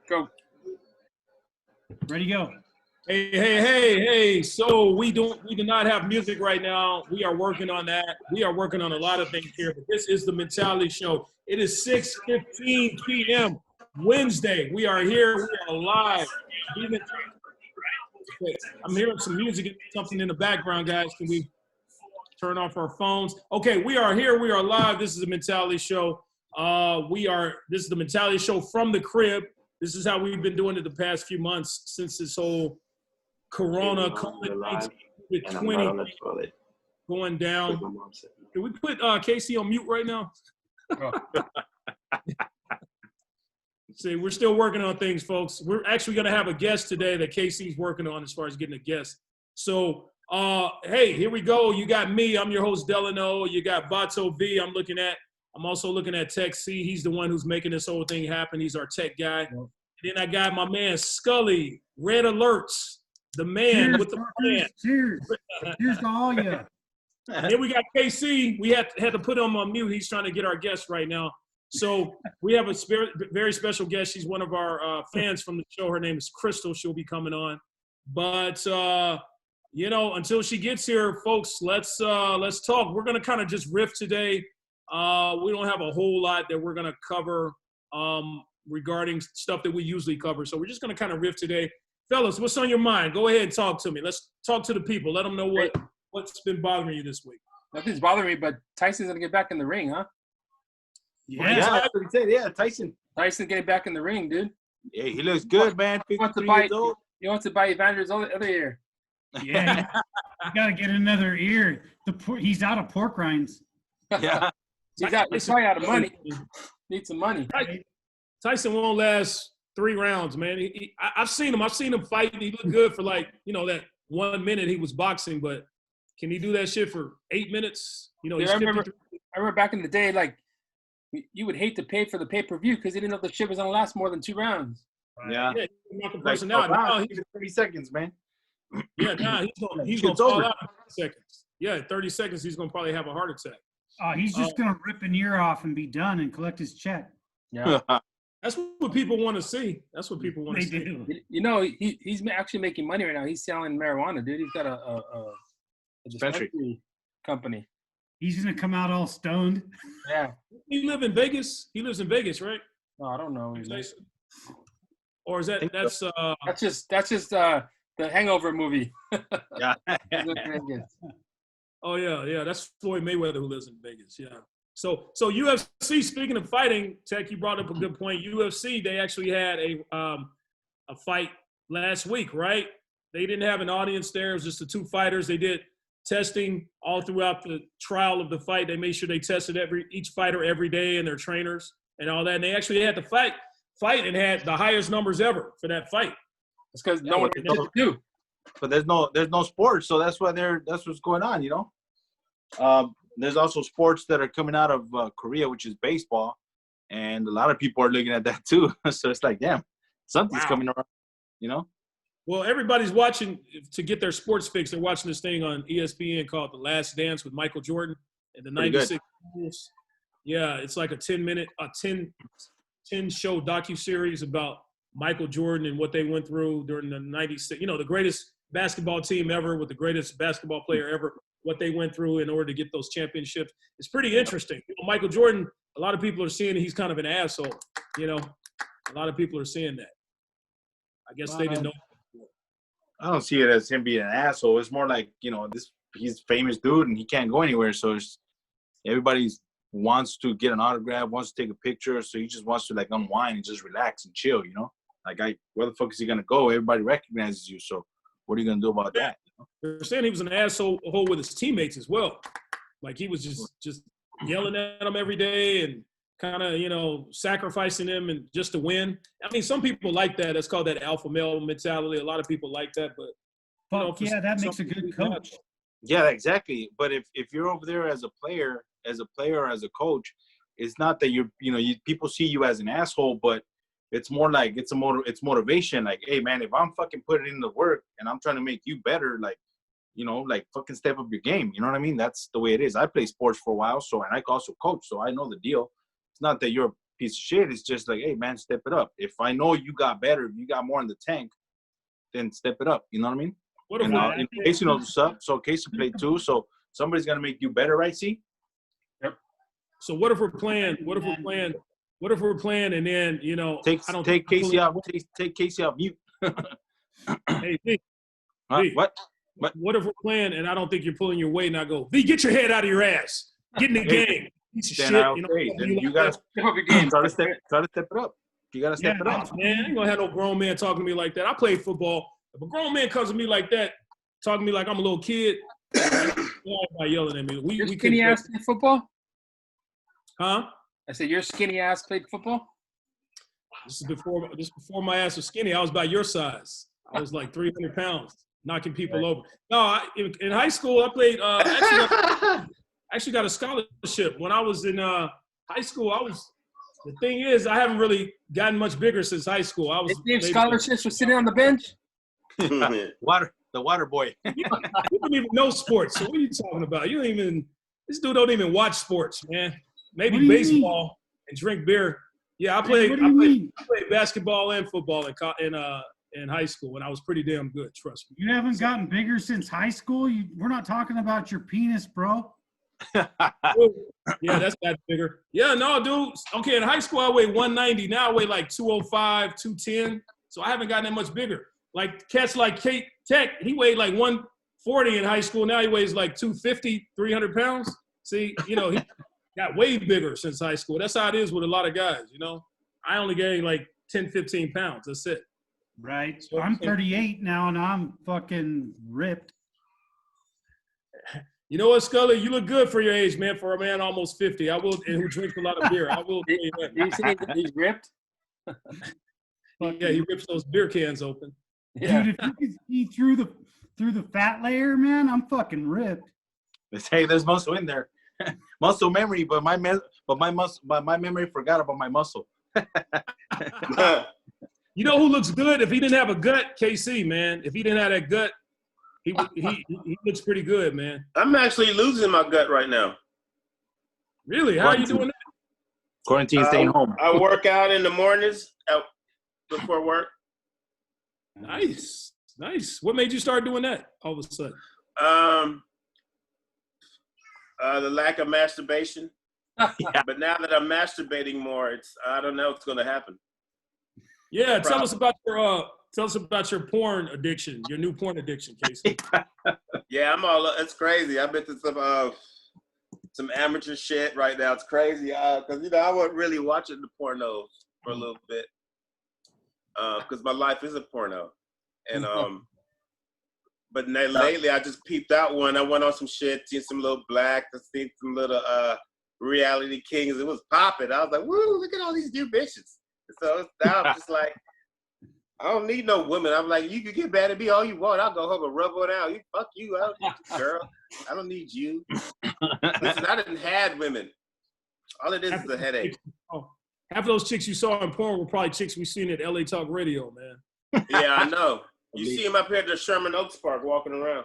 Go. Ready, go. Hey. So we do not have music right now. We are working on that. We are working on a lot of things here, but this is the Mentality Show. It is 6:15 p.m. Wednesday. We are here. We are live. I'm hearing some music, something in the background, guys. Can we turn off our phones? Okay, we are here. We are live. This is the Mentality Show. This is the Mentality Show from the crib. This is how we've been doing it the past few months since this whole Corona COVID-19 going down. Can we put Casey on mute right now? See, we're still working on things, folks. We're actually going to have a guest today that Casey's working on as far as getting a guest. So, hey, here we go. You got me. I'm your host, Delano. You got Bato V. I'm also looking at Tech C. He's the one who's making this whole thing happen. He's our tech guy. And then I got my man, Scully, Red Alerts, the man with the plan. Cheers to all you. And then we got KC. We had to put him on mute. He's trying to get our guest right now. So we have a very special guest. She's one of our fans from the show. Her name is Crystal. She'll be coming on. But, until she gets here, folks, let's talk. We're going to kind of just riff today. We don't have a whole lot that we're going to cover regarding stuff that we usually cover. So we're just going to kind of riff today. Fellas, what's on your mind? Go ahead and talk to me. Let's talk to the people. Let them know what's been bothering you this week. Nothing's bothering me, but Tyson's going to get back in the ring, huh? Yeah, that's what he said. Yeah, Tyson getting back in the ring, dude. Yeah, he looks good, man. He wants to buy Evander's other ear. Yeah, you got to get another ear. He's out of pork rinds. Yeah. He's probably out of money. Need some money. Tyson won't last 3 rounds, man. I've seen him fight. He looked good for that 1 minute he was boxing, but can he do that shit for 8 minutes? I remember back in the day, like, you would hate to pay for the pay-per-view because you didn't know the shit was going to last more than 2 rounds. Yeah. Like, now he's 30 seconds, man. Yeah, now he's going to fall out in 30 seconds. Yeah, 30 seconds, he's going to probably have a heart attack. He's just going to rip an ear off and be done and collect his check. Yeah. That's what people want to see. That's what people want to see. Do. He's actually making money right now. He's selling marijuana, dude. He's got a dispensary company. He's going to come out all stoned. Yeah. He lives in Vegas, right? No, I don't know. Or is that's just the Hangover movie. Yeah. Oh yeah. That's Floyd Mayweather who lives in Vegas. Yeah. So UFC. Speaking of fighting, Tech, you brought up a good point. UFC, they actually had a fight last week, right? They didn't have an audience there. It was just the 2 fighters. They did testing all throughout the trial of the fight. They made sure they tested each fighter every day and their trainers and all that. And they actually had the fight and had the highest numbers ever for that fight. It's because no one knows what to do. But there's no sports, so that's what's going on, There's also sports that are coming out of Korea, which is baseball, and a lot of people are looking at that too. So it's like, damn, something's coming around, Well, everybody's watching to get their sports fix. They're watching this thing on ESPN called The Last Dance with Michael Jordan and the 96 Bulls. Yeah, it's like a 10 show docuseries about Michael Jordan and what they went through during the 96, the greatest basketball team ever with the greatest basketball player ever, what they went through in order to get those championships. It's pretty interesting. Michael Jordan, a lot of people are seeing he's kind of an asshole, A lot of people are seeing that. I guess they didn't know. I don't see it as him being an asshole. It's more like, he's a famous dude and he can't go anywhere. So everybody wants to get an autograph, wants to take a picture. So he just wants to like unwind and just relax and chill, Like, where the fuck is he going to go? Everybody recognizes you. So what are you going to do about that? They're saying he was an asshole with his teammates as well. Like he was just yelling at them every day and kind of, sacrificing them and just to win. I mean, some people like that. That's called that alpha male mentality. A lot of people like that, but that makes a good coach. Yeah, exactly. But if you're over there as a player or as a coach, it's not that people see you as an asshole, but it's more like it's motivation. Like, hey man, if I'm fucking putting in the work and I'm trying to make you better, like, like fucking step up your game. You know what I mean? That's the way it is. I play sports for a while, and I also coach, so I know the deal. It's not that you're piece of shit. It's just like, hey man, step it up. If I know you got better, if you got more in the tank, then step it up. You know what I mean? What if And in Casey knows what's up, so Casey played too. So somebody's gonna make you better, right? See? So what if we're playing? What if we're playing and then Take Casey out. Take Casey out mute. Hey, V, What? What if we're playing and I don't think you're pulling your weight and I go, V, get your head out of your ass. Get in the game. Piece of shit. Then you gotta Step up your game. try to step it up. You gotta step it up. Man, I ain't gonna have no grown man talking to me like that. I played football. If a grown man comes to me like that, talking to me like I'm a little kid, by yelling at me. Your skinny ass played football? Huh? I said your skinny ass played football? This is before my ass was skinny. I was about your size. I was like 300 pounds, knocking people over. No, in high school, I played. Actually got a scholarship. When I was in high school, the thing is, I haven't really gotten much bigger since high school. I was gave scholarships for sitting on the bench? The water boy. You don't even know sports. So what are you talking about? This dude don't even watch sports, man. Maybe baseball and drink beer. Yeah, I played basketball and football in high school, and I was pretty damn good. Trust me. You haven't gotten bigger since high school. We're not talking about your penis, bro. Yeah, that's that bigger. Yeah, no, dude. Okay, in high school I weighed 190. Now I weigh like 205, 210. So I haven't gotten that much bigger. Like cats like Kate Tech, he weighed like 140 in high school. Now he weighs like 250, 300 pounds. See, he got way bigger since high school. That's how it is with a lot of guys, I only gained like 10, 15 pounds. That's it. Right. So I'm 38 now, and I'm fucking ripped. You know what, Scully? You look good for your age, man. For a man almost 50, and who drinks a lot of beer. I will tell you that. Did you say he's ripped? Yeah, he rips those beer cans open. Yeah. Dude, if you can see through the fat layer, man, I'm fucking ripped. Hey, there's muscle in there. Muscle memory, but my memory forgot about my muscle. You know who looks good? If he didn't have a gut, KC, man. If he didn't have that gut, he looks pretty good, man. I'm actually losing my gut right now. Really? How are you doing that? Quarantine, staying home. I work out in the mornings before work. Nice. What made you start doing that all of a sudden? The lack of masturbation. Yeah. But now that I'm masturbating more, I don't know what's going to happen. Yeah, tell us about your porn addiction, your new porn addiction, Casey. Yeah, it's crazy. I've been to some amateur shit right now. It's crazy because I wasn't really watching the pornos for a little bit because my life is a porno, and but lately I just peeped out one. I went on some shit, seen some little black, I seen some little reality kings. It was popping. I was like, woo! Look at all these new bitches. So now I'm just like, I don't need no women. I'm like, you can get bad at me all you want. I'll go home and rub one out. Fuck you. I don't need you, girl. I don't need you. Listen, I didn't have women. All it is a headache. Half of those chicks you saw in porn were probably chicks we seen at LA Talk Radio, man. Yeah, I know. You see them up here at the Sherman Oaks Park walking around.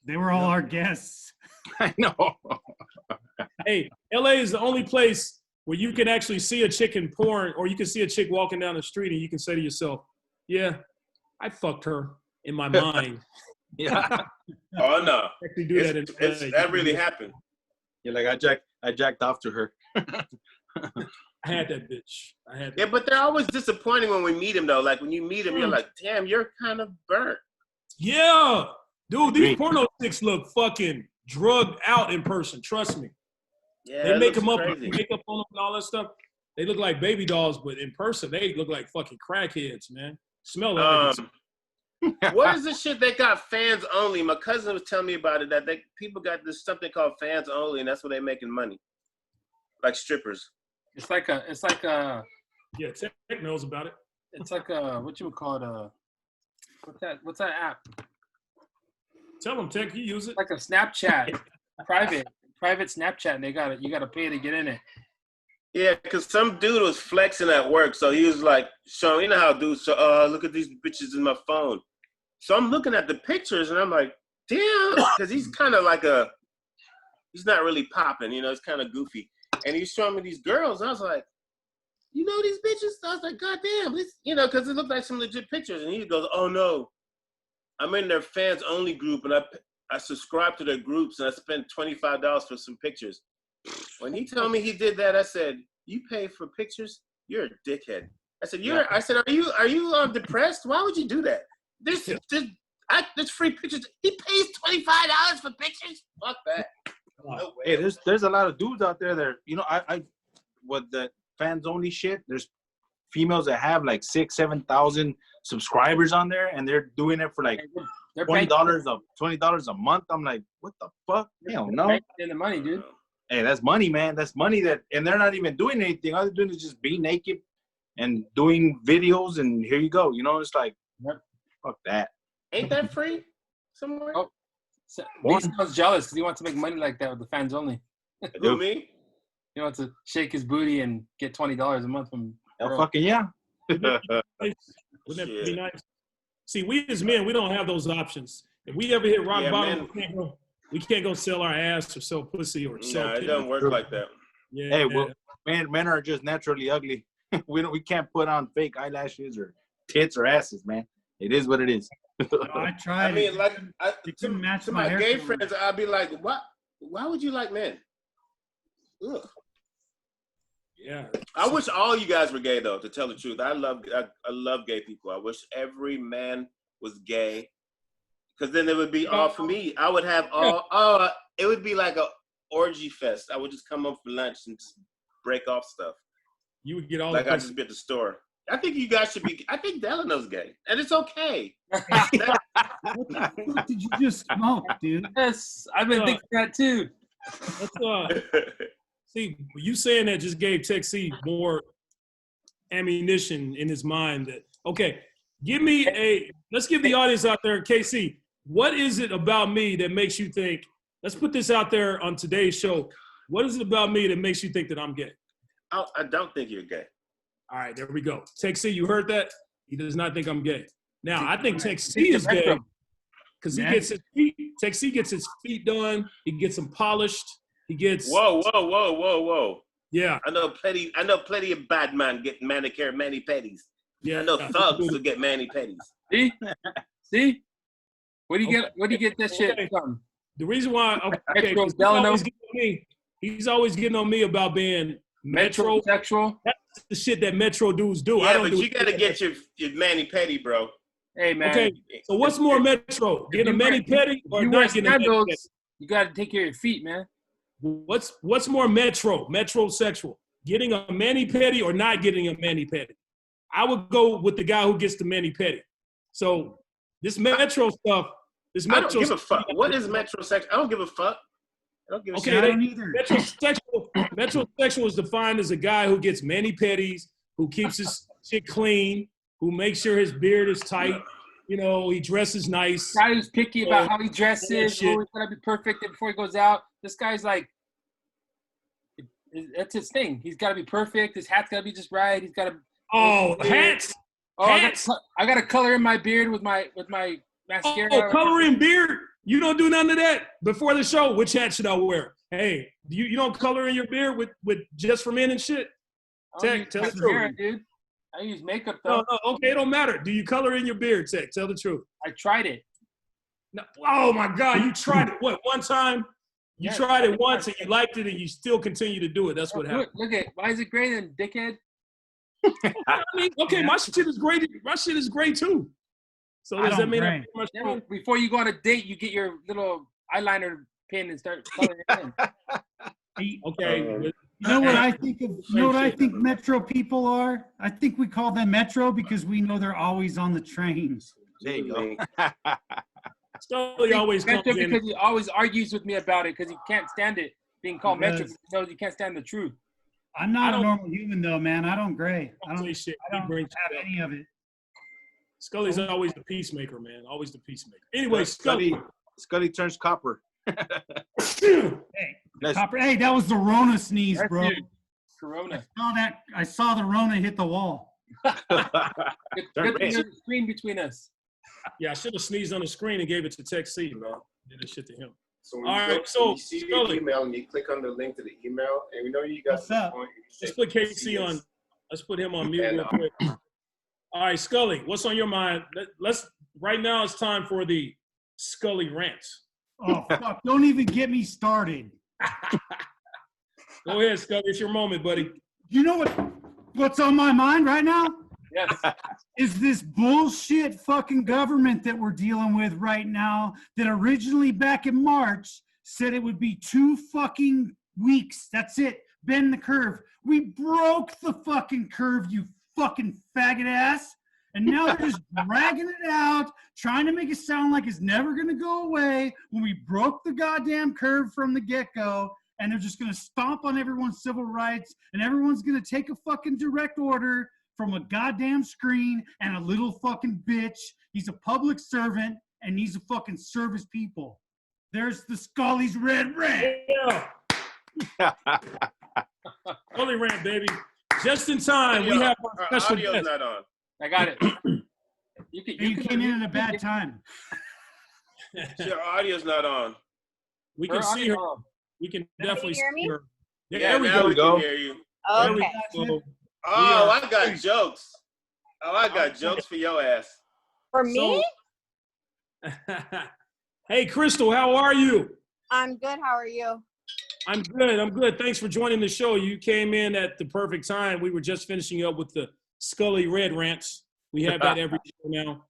They were all our guests. I know. Hey, LA is the only place where you can actually see a chick in porn, or you can see a chick walking down the street and you can say to yourself, yeah, I fucked her in my mind. Yeah. Oh, no. Actually do That really happened. You're like, I jacked off to her. I had that bitch. Yeah, but they're always disappointing when we meet them, though. Like, when you meet them, you're like, damn, you're kind of burnt. Yeah. Dude, these porno chicks look fucking drugged out in person. Trust me. Yeah, they make them up, crazy. makeup on them and all that stuff. They look like baby dolls, but in person, they look like fucking crackheads, man. Smell like What is this shit they got fans only? My cousin was telling me about it, that people got this something called fans only, and that's where they're making money. Like strippers. It's like a yeah, Tech knows about it. It's like a, what you would call it, what's that app? Tell them, Tech, you use it. Like a Snapchat, private Snapchat, and you gotta pay to get in it. Yeah, because some dude was flexing at work, so he was like showing, you know how dudes show, look at these bitches in my phone. So I'm looking at the pictures, and I'm like, damn, because he's kind of like he's not really popping, it's kind of goofy. And he's showing me these girls, and I was like, you know these bitches? I was like, God damn, this, you know, because it looked like some legit pictures. And he goes, oh no, I'm in their fans only group, and I subscribe to their groups, and I spent $25 for some pictures. When he told me he did that, I said, you pay for pictures? You're a dickhead. I said, are you depressed? Why would you do that? There's free pictures. He pays $25 for pictures? Fuck that. No way. Hey, there's a lot of dudes out there that, you know, I with the fans only shit, there's females that have like 6,000-7,000 subscribers on there, and they're doing it for like $20 a month. I'm like, what the fuck? Hell no. In the money, dude. Hey, that's money, man. That's money and they're not even doing anything. All they're doing is just being naked and doing videos, and here you go. You know, it's like, fuck that. Ain't that free somewhere? Oh, Lee sounds jealous because he wants to make money like that with the fans only. Who, me? He wants to shake his booty and get $20 a month from. Hell fucking yeah. Wouldn't that be nice? See, we as men, we don't have those options. If we ever hit rock bottom, we can't go sell our ass or sell pussy or sell. No, it doesn't work like that. Yeah. Hey, well, men are just naturally ugly. We can't put on fake eyelashes or tits or asses, man. It is what it is. I tried. I mean, like, to my gay friends, I'd be like, what? Why would you like men? Ugh. Yeah. I wish all you guys were gay, though, to tell the truth. I love gay people. I wish every man was gay, because then it would be all for me. I would have it would be like a orgy fest. I would just come up for lunch and just break off stuff. You would get all like I just be at the store. I think you guys should be. I think Delano's gay, and it's okay. What did you just smoke, dude? Yes, I've been thinking that too. See, you saying that just gave Tech C more ammunition in his mind. That okay, let's give the audience out there, KC, what is it about me that makes you think? Let's put this out there on today's show. What is it about me that makes you think that I'm gay? I don't think you're gay. All right, there we go. Tech C, you heard that? He does not think I'm gay. Now, I think Tech C is gay because he gets his feet. Tech C gets his feet done. He gets them polished. He gets. Whoa. Yeah. I know plenty of bad men get manicure, mani-pedis. Yeah. I know thugs who get mani-pedis. See? Where do you get that shit from? The reason why he's always getting on me about being metrosexual. That's the shit that metro dudes do. Yeah, but you gotta get your mani-pedi, bro. Hey man. Okay. So what's more metro? Getting a mani-pedi or not getting a mani-pedi? You gotta take care of your feet, man. What's more metrosexual? Getting a mani-pedi or not getting a mani-pedi? I would go with the guy who gets the mani-pedi. So this metro stuff, I don't give a fuck. What is metrosexual? I don't give a fuck. I don't give a shit. I don't either. Metrosexual is defined as a guy who gets mani-pedis, who keeps his shit clean, who makes sure his beard is tight. You know, he dresses nice. Guy who's picky about how he dresses. Always gotta be perfect before he goes out. This guy's like, that's his thing. He's gotta be perfect. His hat's gotta be just right. He's gotta. Hats. Oh, hats. I gotta color in my beard with my mascara. Oh, color in beard. You don't do none of that before the show. Which hat should I wear? Hey, you don't color in your beard with just for men and shit? Tech, tell the truth. Dude. I use makeup though. No, okay, it don't matter. Do you color in your beard, Tech? Tell the truth. I tried it. No, oh my God, you tried it. What, one time? You tried it once and you liked it and you still continue to do it. That's what happened. Look at, why is it gray then, dickhead? I mean, okay, my shit is great. My shit is great too. So does that mean I'm much fun? Before you go on a date, you get your little eyeliner pen and start coloring it in. Okay. You know what I think of? You know what I think metro people are? I think we call them metro because we know they're always on the trains. There you go. Scully always comes in. Because he always argues with me about it because he can't stand it being called metro because he knows he can't stand the truth. I'm not a normal human though, man. I don't gray. I don't shit. I don't have any of it. Scully's always the peacemaker, man. Always the peacemaker. Anyway, Scully turns copper. Copper. Hey, that was the Rona sneeze, bro. Corona. I saw the Rona hit the wall. Good thing there's a screen between us. Yeah, I should have sneezed on the screen and gave it to Tech C, bro. Did this shit to him. So when you see the email and you click on the link to the email, and we know you guys. Let's put KC on. Let's put him on mute real quick. All right, Scully, what's on your mind? Right now it's time for the Scully rants. Oh, fuck. Don't even get me started. Go ahead, Scully. It's your moment, buddy. You know what's on my mind right now? Yes. Is this bullshit fucking government that we're dealing with right now that originally back in March said it would be 2 fucking weeks. That's it. Bend the curve. We broke the fucking curve, you fucking faggot ass. And now they're just dragging it out, trying to make it sound like it's never going to go away when we broke the goddamn curve from the get-go. And they're just going to stomp on everyone's civil rights. And everyone's going to take a fucking direct order from a goddamn screen and a little fucking bitch. He's a public servant and he's a fucking service people. There's the Scully's red rant. Yeah. Scully rant, baby. Just in time, we have our special audio's guest. not on. I got it. You came in at a bad time. Your audio's not on. We can see her. We can definitely hear me? see her. Yeah, there we now go. we can hear you. There we Okay. go. Oh, I got jokes. Oh, I got jokes for your ass. For me? Hey, Crystal, how are you? I'm good. How are you? I'm good. I'm good. Thanks for joining the show. You came in at the perfect time. We were just finishing up with the Scully Red Rants. We have that every show now.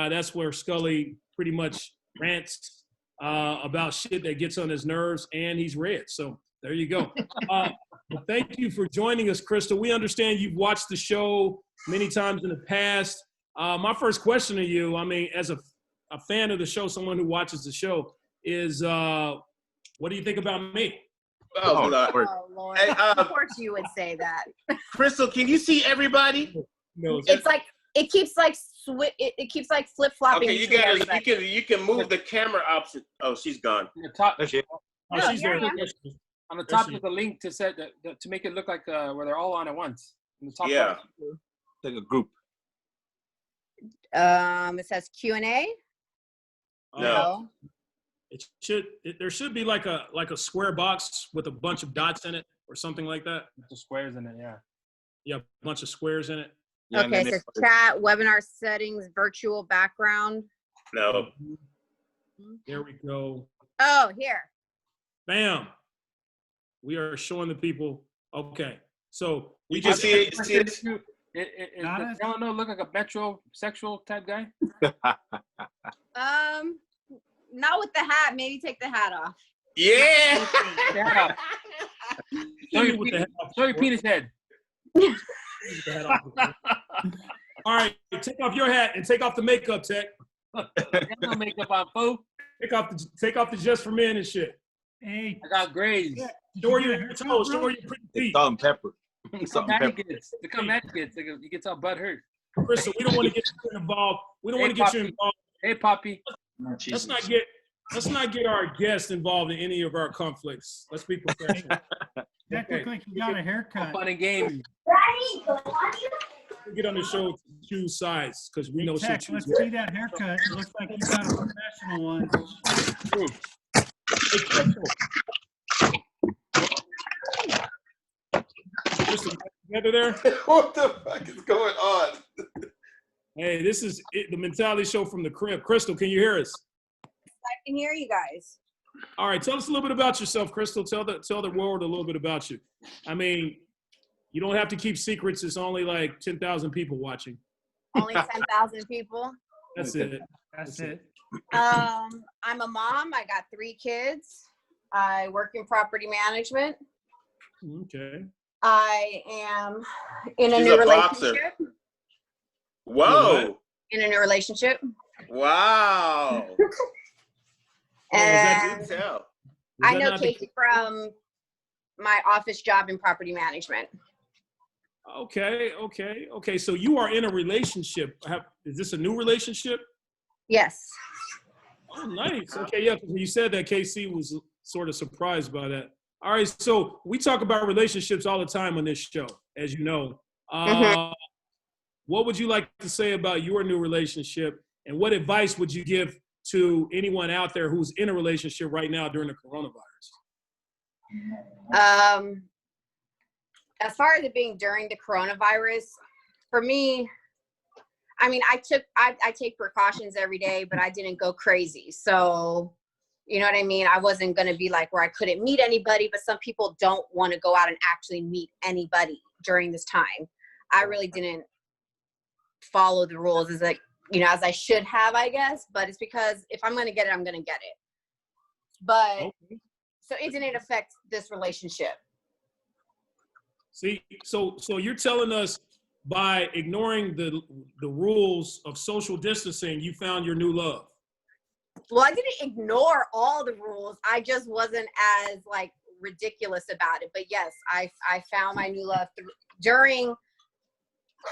That's where Scully pretty much rants about shit that gets on his nerves, and he's red. So there you go. Thank you for joining us, Crystal. We understand you've watched the show many times in the past. My first question to you, I mean, as a fan of the show, someone who watches the show, is what do you think about me? Oh, Lord. Oh, Lord. Hey, Of course you would say that. Crystal, can you see everybody? No, It's like, it keeps like flip-flopping. Okay, you between got everybody. you can move the camera opposite. Oh, she's gone. On the top, oh, she's here there. I am. on the top There she is a link to set to make it look like where they're all on at once. On the top Yeah. right. Like a group. It says Q&A. No. There should be like a square box with a bunch of dots in it or something like that. The squares in it, yeah. Yeah, a bunch of squares in it. Yeah, and Okay, then so chat, webinar settings, virtual background. No. There we go. Oh, here. Bam. We are showing the people. Okay. So You can see it. See it? Does Delano look like a metrosexual type guy? Not with the hat. Maybe take the hat off. Yeah. Yeah. Show Show your penis head. All right, take off your hat and take off the makeup, Tech. No makeup on, fool. Take off the just for men and shit. Hey, I got grades. Show your toes, show your pretty It's feet. salt and pepper. Look Salt how and mad he pepper. gets. Look how mad he gets. He gets all butt hurt. Crystal, we don't want to get you involved. We don't want to get you involved. Hey, Poppy. Let's not get our guests involved in any of our conflicts. Let's be professional. that looked like you got a haircut. Fun and games. We get on the show to choose sides because we know she'll Tech, choose. let's see that haircut. It looks like you got a professional one. Hey, Crystal. Crystal, together there? What the fuck is going on? Hey, this is the Mentality Show from the crib. Crystal, can you hear us? I can hear you guys. All right, tell us a little bit about yourself, Crystal. Tell the world a little bit about you. I mean, you don't have to keep secrets. It's only like 10,000 people watching. Only 10,000 people. That's it. That's it. I'm a mom. I got 3 kids. I work in property management. Okay. I am in a She's new a boxer. relationship. Whoa. In a new relationship. Wow. And You tell. I know Casey from my office job in property management. Okay. So you are in a relationship. Is this a new relationship? Yes. Oh, nice. Okay, yeah. You said that KC was sort of surprised by that. All right. So we talk about relationships all the time on this show, as you know. What would you like to say about your new relationship, and what advice would you give to anyone out there who's in a relationship right now during the coronavirus? as far as it being during the coronavirus, for me, I mean, I take precautions every day, but I didn't go crazy. So, you know what I mean? I wasn't going to be like where I couldn't meet anybody, but some people don't want to go out and actually meet anybody during this time. I really didn't follow the rules as as I should have, I guess, but it's because if I'm going to get it, I'm going to get it. But so it didn't affect this relationship. See, so you're telling us by ignoring the rules of social distancing, you found your new love. Well, I didn't ignore all the rules. I just wasn't as like ridiculous about it. But yes, I found my new love during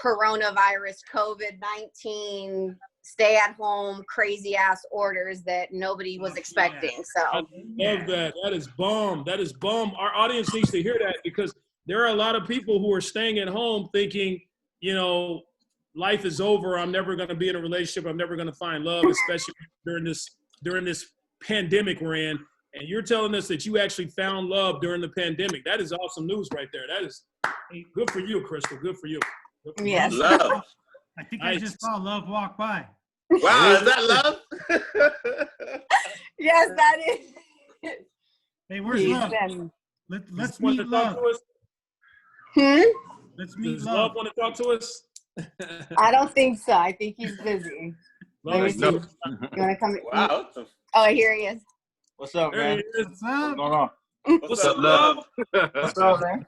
coronavirus, COVID-19, stay at home, crazy ass orders that nobody was expecting. So I love that. That is bomb. That is bomb. Our audience needs to hear that because there are a lot of people who are staying at home thinking, life is over. I'm never going to be in a relationship. I'm never going to find love, especially during this pandemic we're in. And you're telling us that you actually found love during the pandemic. That is awesome news right there. That is good for you, Crystal. Good for you. Yes. Love. I think I just saw love walk by. Wow, is that love? Yes, that is. Hey, where's love? Let's meet love. Let's meet Does love. love want to talk to us? I don't think so. I think he's busy. Love is You want to come? Wow. Oh, here he is. What's up, There man? he is. What's up? No. What's up, love? What's up, man?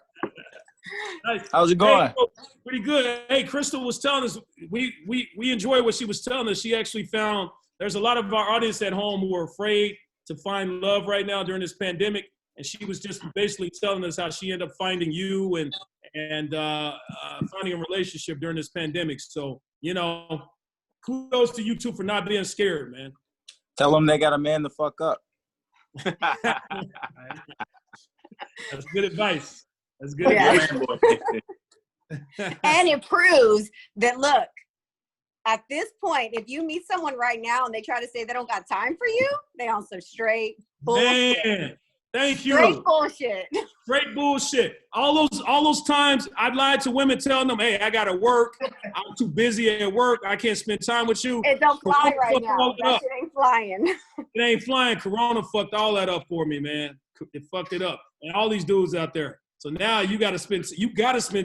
Nice. How's it going? Hey, pretty good. Hey, Crystal was telling us, we enjoy what she was telling us. She actually found, there's a lot of our audience at home who are afraid to find love right now during this pandemic. And she was just basically telling us how she ended up finding you and finding a relationship during this pandemic. So, kudos to you two for not being scared, man. Tell them they got to man the fuck up. That's good advice. That's good Yeah. advice. And it proves that, look, at this point, if you meet someone right now and they try to say they don't got time for you, they on some straight bullshit. Man, thank you. Straight bullshit. Straight bullshit. All those times I've lied to women telling them, hey, I gotta work. I'm too busy at work. I can't spend time with you. It don't fly Corona right fucked now. all that That up. shit ain't flying. It ain't flying. Corona fucked all that up for me, man. It fucked it up. And all these dudes out there. So now you gotta spend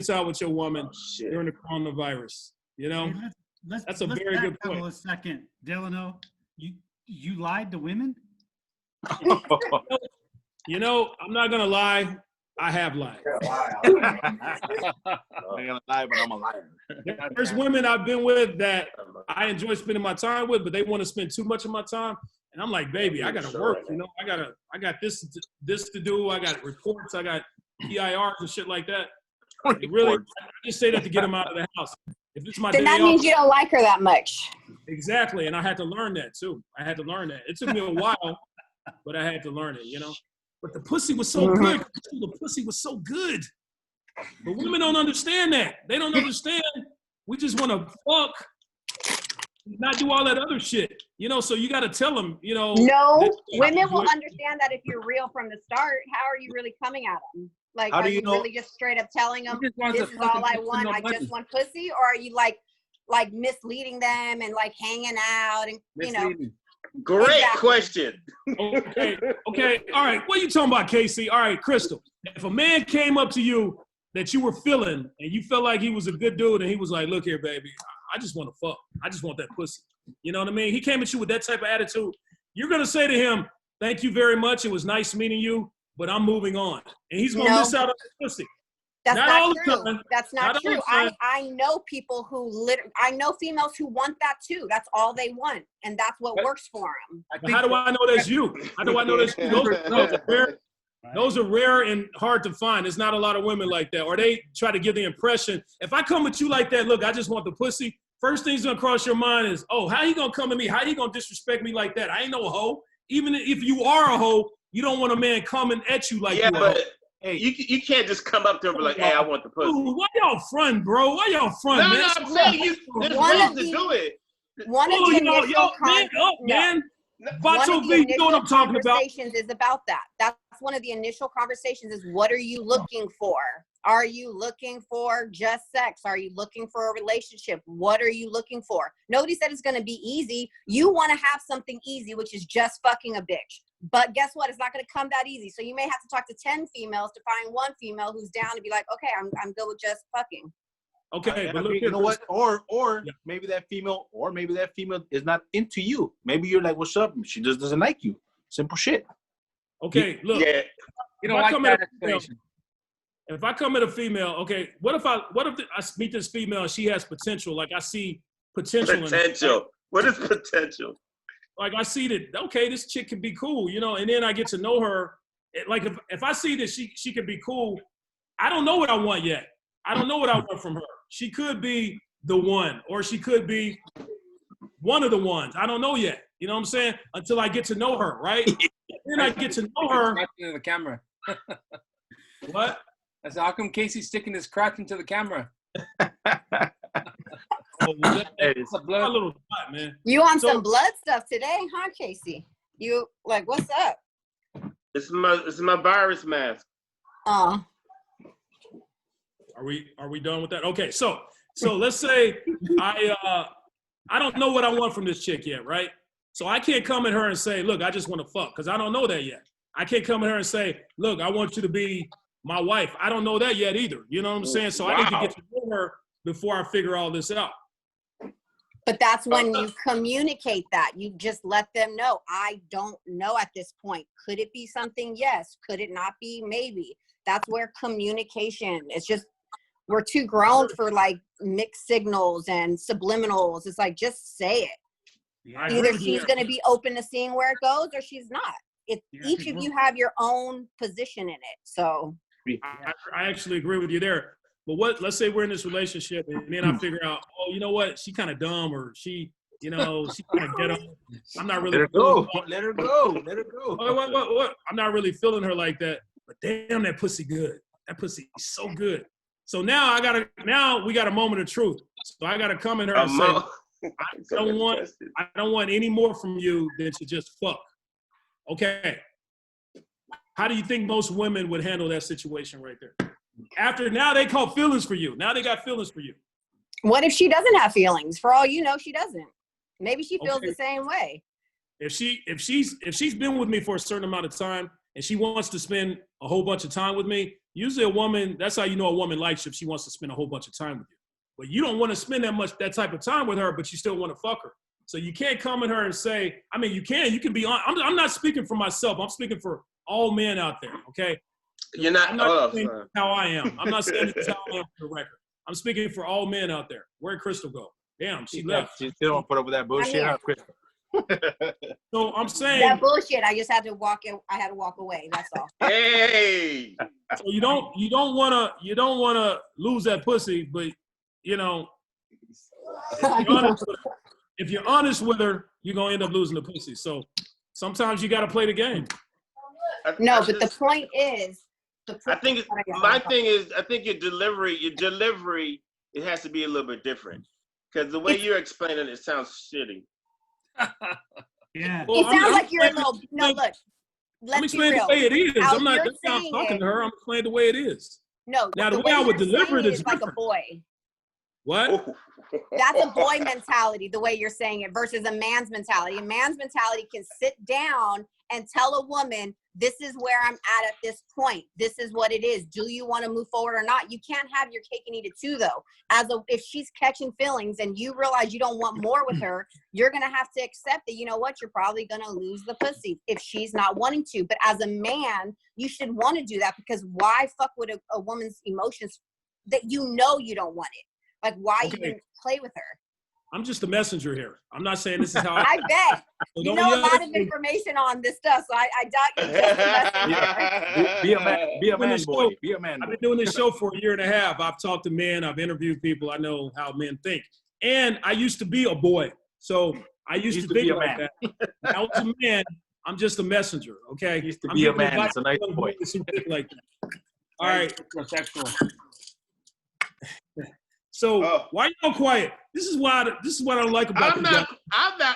time with your woman during the coronavirus. Hey, That's a let's very good backpedal point. a second. Delano, you lied to women? I'm not gonna lie. I have lied. I'm not gonna lie, but I'm a liar. There's women I've been with that I enjoy spending my time with, but they want to spend too much of my time. And I'm like, baby, I gotta work. I got this to do. I got reports. I got PIRs and shit like that. Really, I just say that to get them out of the house. If it's my Then day that off, means you don't like her that much. exactly. And I had to learn that too. It took me a while, but I had to learn it. But the pussy was so good. The pussy was so good. But women don't understand that. They don't understand. We just want to fuck, not do all that other shit. So you got to tell them, No, women will understand that if you're real from the start. How are you really coming at them? Like, How are do you you know- really just straight up telling them, He just wants this to is all I fucking want, no I buttons. just want pussy? Or are you like misleading them and like hanging out and, Misleading. Great Exactly. question. Okay. All right. What are you talking about, Casey? All right, Crystal. If a man came up to you that you were feeling and you felt like he was a good dude and he was like, look here, baby, I just want to fuck. I just want that pussy. You know what I mean? He came at you with that type of attitude. You're going to say to him, thank you very much. It was nice meeting you, but I'm moving on. And he's going to miss out on the pussy. That's Not not, all the true. time. That's not Not all true. the time. I know people who I know females who want that too. That's all they want. And that's what works for them. But how do I know that's you? How do I know that's you? Those are rare and hard to find. There's not a lot of women like that. Or they try to give the impression, if I come at you like that, look, I just want the pussy. First thing's gonna cross your mind is, oh, how you gonna come at me? How you gonna disrespect me like that? I ain't no hoe. Even if you are a hoe, you don't want a man coming at you like Yeah, you a hoe. but hey, you can't just come up to him and be like, hey, I want the pussy. Dude, why y'all front, bro? Why y'all front, No, man? I'm saying there's One ways of to the- do it. One of Oh, the yo, initial man, up, man. One Bacho of V, the you know what I'm initial talking about. conversations is about that. That's one of the initial conversations is what are you looking for? Are you looking for just sex? Are you looking for a relationship? What are you looking for? Nobody said it's going to be easy. You want to have something easy, which is just fucking a bitch. But guess what? It's not going to come that easy. So you may have to talk to 10 females to find one female who's down to be like, okay, I'm good with just fucking. Okay, but look, you know what? Or maybe that female is not into you. Maybe you're like, what's up? She just doesn't like you. Simple shit. Okay, look. Yeah. You don't like that explanation. If I come at a female, okay, what if I meet this female and she has potential? Like I see potential. Potential. What is potential? Like I see that, okay, this chick can be cool, you know, and then I get to know her. Like if I see that she can be cool, I don't know what I want yet. I don't know what I want from her. She could be the one, or she could be one of the ones. I don't know yet. You know what I'm saying? Until I get to know her, right? Then I get to know her. Into the camera. What? I said, how come Casey's sticking his crotch into the camera? It's a little butt, man. You on some blood stuff today, huh, Casey? You like, what's up? This is my virus mask. Are we done with that? Okay, so let's say I don't know what I want from this chick yet, right? So I can't come at her and say, look, I just want to fuck, because I don't know that yet. I can't come at her and say, look, I want you to be my wife. I don't know that yet either. You know what I'm saying? So I need to get to know her before I figure all this out. But that's when you communicate that. You just let them know, I don't know at this point. Could it be something? Yes. Could it not be? Maybe. That's where communication, it's just, we're too grown for like mixed signals and subliminals. It's like, just say it. Yeah, either she's going to be open to seeing where it goes or she's not. Each of you have your own position in it. So I actually agree with you there. But let's say we're in this relationship and then I figure out, oh, you know what? She kind of dumb, or she kind of ghetto. I'm not really. Let her go. What? I'm not really feeling her like that. But damn, that pussy good. That pussy is so good. So now we got a moment of truth. So I got to come in her and say, I don't want any more from you than to just fuck. Okay. How do you think most women would handle that situation right there? After now they call feelings for you. Now they got feelings for you. What if she doesn't have feelings? For all you know, she doesn't. Maybe she feels the same way. If she's been with me for a certain amount of time and she wants to spend a whole bunch of time with me, usually a woman, that's how you know a woman likes you, if she wants to spend a whole bunch of time with you. But you don't want to spend that type of time with her, but you still want to fuck her. So you can't come at her and say, I mean, you can be on. I'm not speaking for myself. I'm speaking for all men out there, okay? You're not. I'm not saying how I am. I'm not saying this is how I am for the record. I'm speaking for all men out there. Where'd Crystal go? Damn, she left. She still don't put up with that bullshit, huh, Crystal? So I'm saying that bullshit. I just had to walk in. I had to walk away. That's all. Hey. So you don't wanna lose that pussy, but you know, if you're honest with her, you're gonna end up losing the pussy. So sometimes you gotta play the game. The point is, I think my thing is, I think your delivery, it has to be a little bit different, because the way you're explaining it sounds shitty. Yeah. It sounds like you're a little. No, look. I'm explaining the way it is. I'm not talking to her. I'm explaining the way it is. No. Now the way I would deliver it is like a boy. What? That's a boy mentality, the way you're saying it, versus a man's mentality. A man's mentality can sit down and tell a woman, this is where I'm at this point. This is what it is. Do you want to move forward or not? You can't have your cake and eat it too, though. If she's catching feelings and you realize you don't want more with her, you're going to have to accept that, you know what, you're probably going to lose the pussy if she's not wanting to. But as a man, you should want to do that, because why fuck with a woman's emotions that you know you don't want it? Like, why even play with her? I'm just a messenger here. I'm not saying this is how I bet. So you know a lot of information on this stuff, so I doubt you're just a messenger. Be a man, boy. Be a man. I've been doing this show for a year and a half. I've talked to men. I've interviewed people. I know how men think. And I used to be a boy. So I used to think like that. Now as a man, I'm just a messenger, okay? Used to be a man. It's a nice boy. Like that. All right. So why you all quiet? This is what I don't like about I'm you not. guys.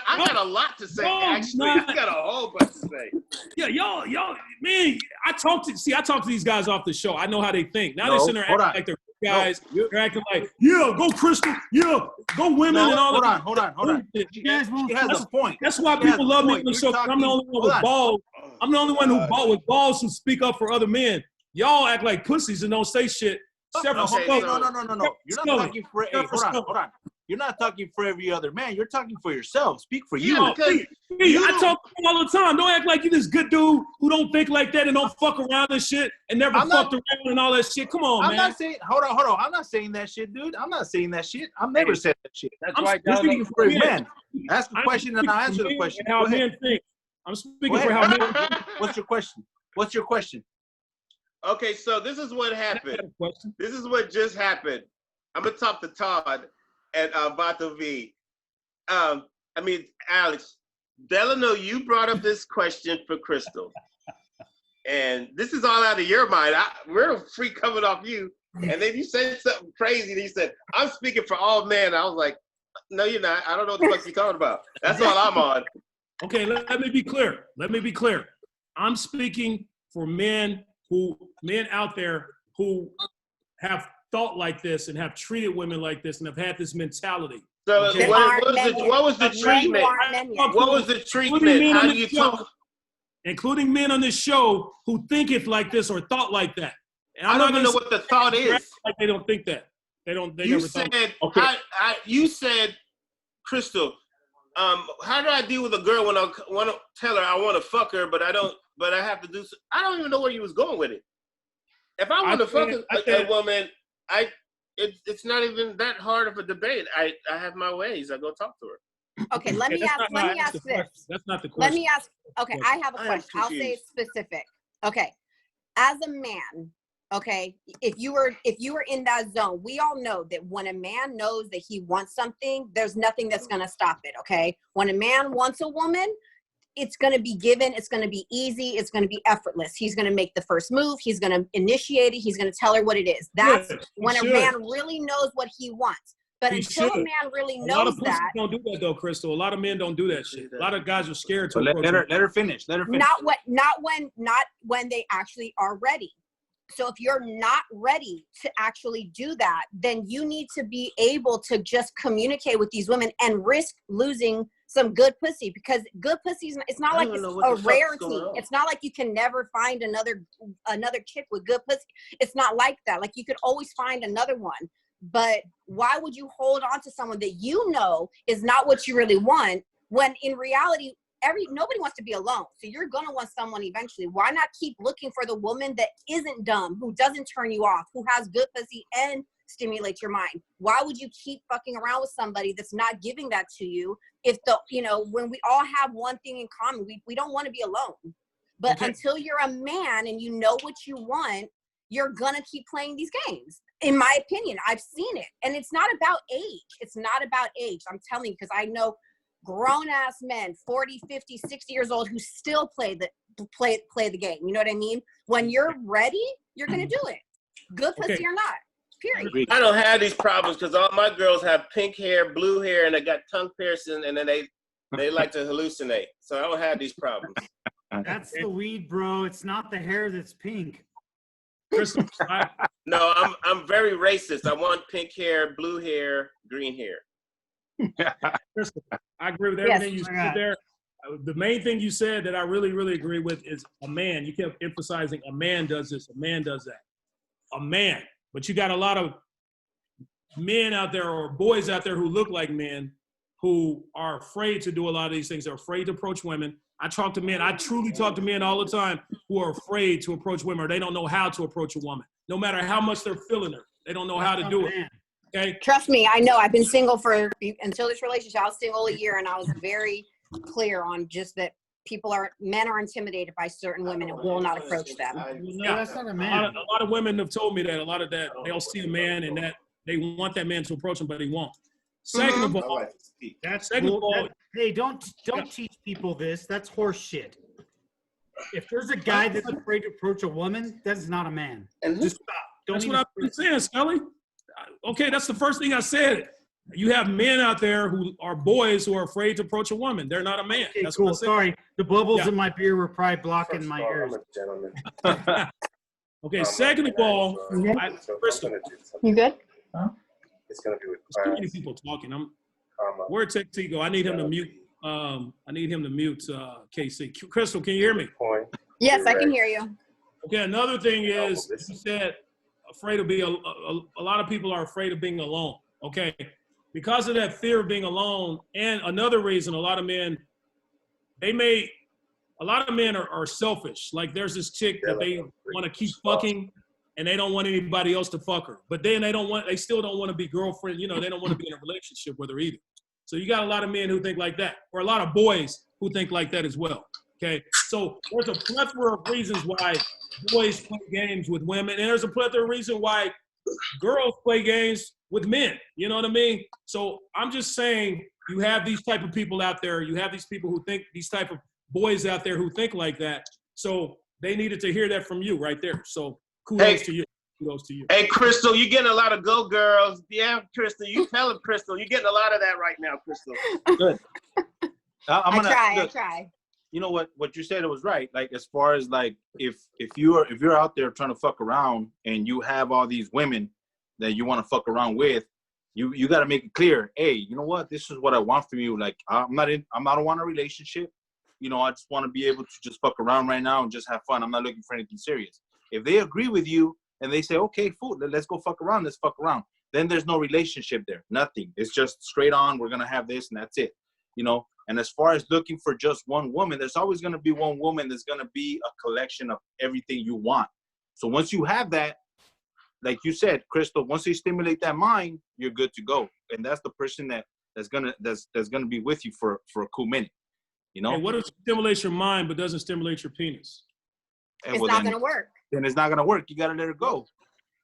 I got a lot to say. No, Actually, I got a whole bunch to say. Yeah, y'all, man. I talk to these guys off the show. I know how they think. Now they're No, sitting there hold acting on. like they're good guys. No, They're acting like, yeah, go Crystal, yeah, go women No, and all hold that. on. You guys won't. She has a point. That's why She has people a love me on point. the You're show. 'Cause I'm the talking- only one hold with on. balls. I'm the only one with balls who speak up for other men. Y'all act like pussies and don't say shit. Except for Okay, Scully. No. You're not talking for. Hey, hold on. You're not talking for every other man. You're talking for yourself. Speak for you. Yeah, because I talk to you all the time. Don't act like you this good dude who don't think like that and don't fuck around and shit and never fucked around and all that shit. Come on, I'm man. not saying. Hold on. I'm not saying that shit, dude. I'm not saying that shit. I've never said that shit. That's I'm why You're speaking for a men. man. Ask a I'm question and I'll answer the speaking question. for How Go ahead. men think. I'm speaking Go for how ahead. men think. What's your question? What's your question? Okay, so this is what I have happened. a question. This is what just happened. I'm gonna talk to Todd and Vato V. Alex, Delano, you brought up this question for Crystal, and this is all out of your mind. We're free coming off you, and then you said something crazy. And you said, "I'm speaking for all men." I was like, "No, you're not. I don't know what the fuck you're talking about." That's all I'm on. Okay, let me be clear. I'm speaking for men out there who have thought like this and have treated women like this and have had this mentality. So Okay. what was the treatment? What was the treatment? How do you talk? Including men on this show who think it like this or thought like that. And I don't even know what the thought is. Like they don't think that. They You never said, thought. Okay. you said, Crystal, how do I deal with a girl when I want to tell her I want to fuck her, but I have to do so? I don't even know where you was going with it. If I want to fuck a woman, it's not even that hard of a debate. I have my ways. I go talk to her. Okay, let me ask this. That's not the question. Let me ask. Okay, I have a question. I'll say it specific. Okay, as a man, okay, if you were in that zone, we all know that when a man knows that he wants something, there's nothing that's gonna stop it. Okay, when a man wants a woman, it's going to be given. It's going to be easy. It's going to be effortless. He's going to make the first move. He's going to initiate it. He's going to tell her what it is. That's when a man really knows what he wants. But until a man really knows that. Don't do that though, Crystal. A lot of men don't do that shit. A lot of guys are scared to approach let her finish. Not when they actually are ready. So if you're not ready to actually do that, then you need to be able to just communicate with these women and risk losing some good pussy, because good pussy it's not like it's a rarity. It's not like you can never find another chick with good pussy. It's not like that. Like you could always find another one. But why would you hold on to someone that you know is not what you really want, when in reality nobody wants to be alone. So you're gonna want someone eventually. Why not keep looking for the woman that isn't dumb, who doesn't turn you off, who has good pussy and stimulates your mind? Why would you keep fucking around with somebody that's not giving that to you? If when we all have one thing in common, we don't want to be alone. But until you're a man and you know what you want, you're gonna keep playing these games. In my opinion, I've seen it. And it's not about age. It's not about age. I'm telling you, because I know grown-ass men, 40, 50, 60 years old, who still play the game. You know what I mean? When you're ready, you're going to do it. Good pussy or not. Period. I don't have these problems because all my girls have pink hair, blue hair, and they got tongue piercing, and then they like to hallucinate. So I don't have these problems. That's the weed, bro. It's not the hair that's pink. No, I'm very racist. I want pink hair, blue hair, green hair. I agree with everything you said there. The main thing you said that I really, really agree with is a man. You kept emphasizing a man does this, a man does that. A man. But you got a lot of men out there or boys out there who look like men who are afraid to do a lot of these things. They're afraid to approach women. I talk to men. I truly talk to men all the time who are afraid to approach women, or they don't know how to approach a woman. No matter how much they're feeling her, they don't know how to do it. Okay. Trust me, I know. I've been single until this relationship. I was single a year, and I was very clear on just that men are intimidated by certain women and will not approach them. No, that's not a man. A lot of women have told me that. A lot of that they'll see a man and that they want that man to approach them, but he won't. Second of all, hey, don't teach people this. That's horse shit. If there's a guy that's afraid to approach a woman, that is not a man. Just stop. That's what I've been saying, Scully. Okay, that's the first thing I said. You have men out there who are boys who are afraid to approach a woman. They're not a man. Okay, That's cool. what I said. Sorry, the bubbles Yeah. in my beer were probably blocking First my of all, ears. I'm a gentleman. Okay, second of all, Crystal, You good? It's gonna be with there's too many class, people talking. comma. Where'd KC go? I need him to mute. KC. Crystal, can you hear me? Point. Yes, I can direct. hear you. Okay, another thing is, listen. you said afraid of being, a lot of people are afraid of being alone. Okay, because of that fear of being alone, and another reason, a lot of men are selfish. Like there's this chick that they want to keep fucking, and they don't want anybody else to fuck her. But then they still don't want to be girlfriend. You know, they don't want to be in a relationship with her either. So you got a lot of men who think like that, or a lot of boys who think like that as well. Okay, so there's a plethora of reasons why boys play games with women, and there's a plethora of reasons why girls play games with men. You know what I mean? So I'm just saying, you have these type of people out there. You have these people who think, these type of boys out there who think like that. So they needed to hear that from you right there. So kudos to you. Kudos to you. Hey, Crystal, you're getting a lot of go girls. Yeah, Crystal, you tell him, Crystal. You're getting a lot of that right now, Crystal. Good. I try. You know what you said, it was right. Like, as far as like, if you're out there trying to fuck around and you have all these women that you want to fuck around with, you got to make it clear, hey, you know what, this is what I want from you. Like, I don't want a relationship. You know, I just want to be able to just fuck around right now and just have fun. I'm not looking for anything serious. If they agree with you and they say, okay, cool, let's go fuck around, let's fuck around, then there's no relationship there, nothing. It's just straight on, we're going to have this and that's it, you know? And as far as looking for just one woman, there's always going to be one woman that's going to be a collection of everything you want. So once you have that, like you said, Crystal, once you stimulate that mind, you're good to go. And that's the person that's gonna be with you for a cool minute. You know? Hey, what if it stimulates your mind but doesn't stimulate your penis? It's not going to work. Then it's not gonna work. You gotta let it go.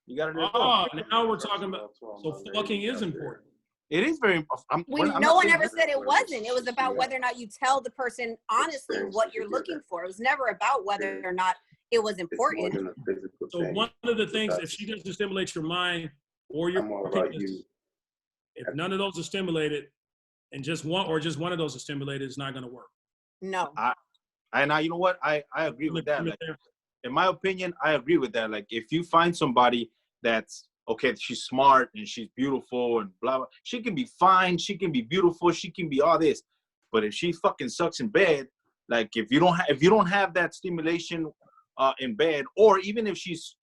You gotta let it go. Now we're talking about, so fucking is important. It is very important. No one ever said it wasn't. It was about whether or not you tell the person honestly what you're looking for. It was never about whether or not it was important. So one of the things, if she doesn't stimulate your mind or your penis, if none of those are stimulated, and just one of those are stimulated, it's not going to work. No. You know what? I agree with that. Like, in my opinion, I agree with that. Like, if you find somebody that's okay, she's smart and she's beautiful and blah blah, she can be fine, she can be beautiful, she can be all this, but if she fucking sucks in bed, like if you don't have that stimulation in bed, or even if she's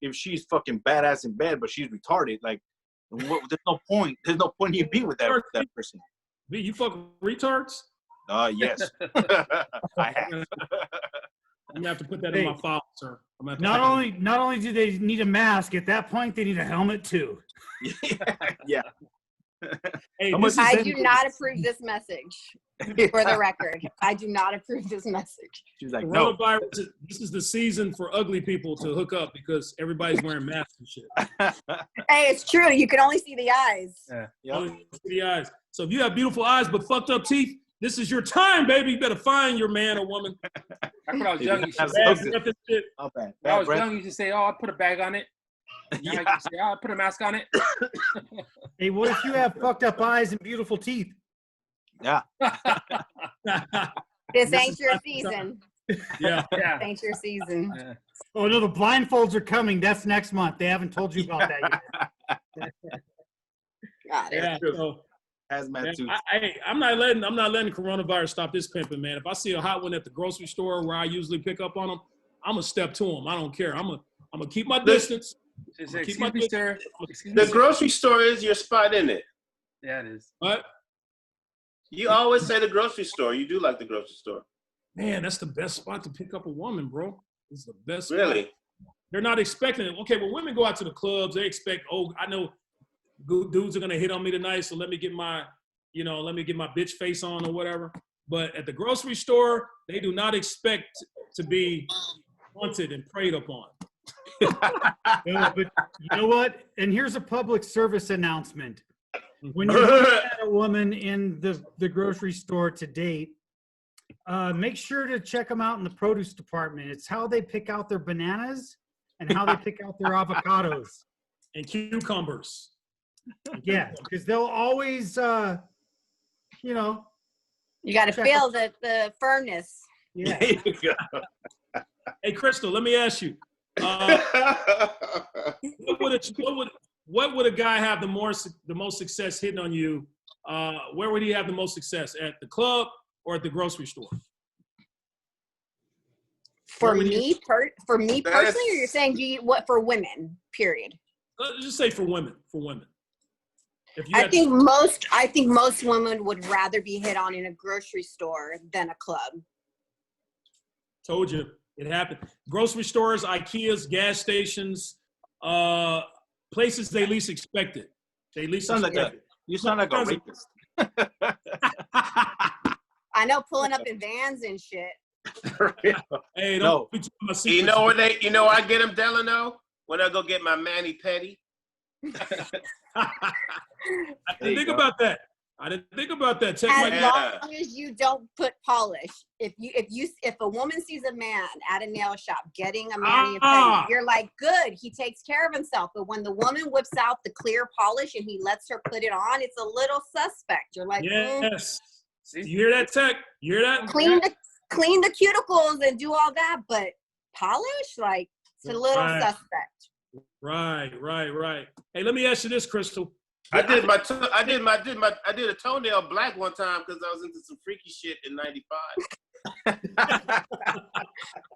fucking badass in bed but she's retarded, like there's no point in you being with that person. B, you fuck retards? Yes. I have. I'm gonna have to put that in my file, sir. Not only do they need a mask, at that point they need a helmet too. Yeah. Hey, I do not approve this message. For the record, I do not approve this message. She's like, no. This is the season for ugly people to hook up because everybody's wearing masks and shit. Hey, it's true. You can only see the eyes. Yeah. Only see the eyes. So if you have beautiful eyes but fucked up teeth, this is your time, baby. You better find your man or woman. Back when I was young, you should say, When I was young, you should say, "Oh, I put a bag on it." Now you can say, "Oh, I put a mask on it." Hey, what if you have fucked up eyes and beautiful teeth? Yeah. This ain't your season. Yeah. This ain't your season. Yeah. Oh no, the blindfolds are coming. That's next month. They haven't told you about that yet. Got it. Yeah. So, Hazmat suits. I'm not letting coronavirus stop this pimping, man. If I see a hot one at the grocery store where I usually pick up on them, I'm gonna step to them. I don't care. I'm gonna keep my distance. Excuse me, sir. The grocery store is your spot, isn't it? Yeah, it is. What? You always say the grocery store. You do like the grocery store. Man, that's the best spot to pick up a woman, bro. It's the best spot. Really? They're not expecting it. Okay, when women go out to the clubs, they expect, oh, I know dudes are gonna hit on me tonight, so let me get my bitch face on or whatever. But at the grocery store, they do not expect to be wanted and preyed upon. No, but you know what? And here's a public service announcement. When you're looking at a woman in the grocery store to date, make sure to check them out in the produce department. It's how they pick out their bananas and how they pick out their avocados. And cucumbers. Yeah, because they'll always, you know. You got to check feel the firmness. Yeah. There you go. Hey, Crystal, let me ask you. What would a guy have the most success hitting on you? Where would he have the most success? At the club or at the grocery store? For me personally, or you're saying what for women? Period. Let's just say for women. For women. If you I think most women would rather be hit on in a grocery store than a club. Told you it happened. Grocery stores, IKEAs, gas stations, places they least expected. They least expected. You sound like a rapist. I know, pulling up in vans and shit. Hey, don't be talking about secrets. You know where I get them, Delano? When I go get my mani pedi. I didn't think about that. Check As my long as you don't put polish. If a woman sees a man at a nail shop getting a mani pedi, you're like, good, he takes care of himself. But when the woman whips out the clear polish and he lets her put it on, it's a little suspect. You're like, yes. You hear that, Tech? You hear that? Clean the cuticles and do all that, but polish, like, it's a little suspect. Right. Hey, let me ask you this, Crystal. I did a toenail black one time because I was into some freaky shit in '95.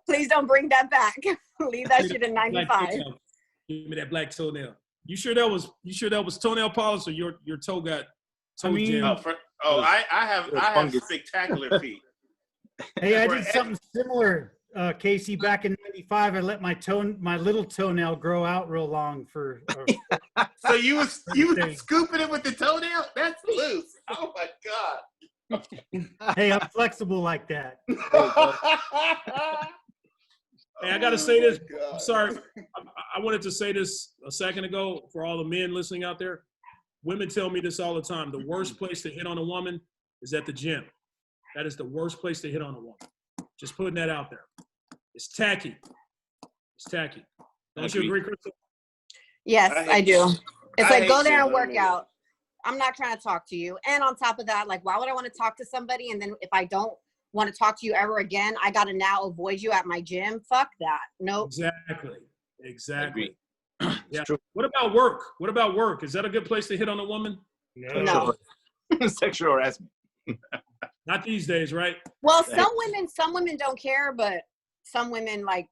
Please don't bring that back. Leave that shit in '95. Give me that black toenail. You sure that was toenail polish or your toe got toe jam? I have spectacular feet. Hey, I did something similar, Casey. Back in '95, I let my little toenail grow out real long for. So you was scooping it with the toenail? That's loose. Oh my god. Hey, I'm flexible like that. Hey, I gotta say this. I'm sorry. I wanted to say this a second ago for all the men listening out there. Women tell me this all the time. The worst place to hit on a woman is at the gym. That is the worst place to hit on a woman. Just putting that out there. It's tacky. Don't you agree, Crystal? Yes, I do. It's like, go there and work out. I'm not trying to talk to you. And on top of that, like, why would I want to talk to somebody? And then if I don't want to talk to you ever again, I got to now avoid you at my gym? Fuck that. Nope. Exactly. Yeah. What about work? Is that a good place to hit on a woman? No. Sexual harassment. Not these days, right? Well, some women don't care, but some women, like,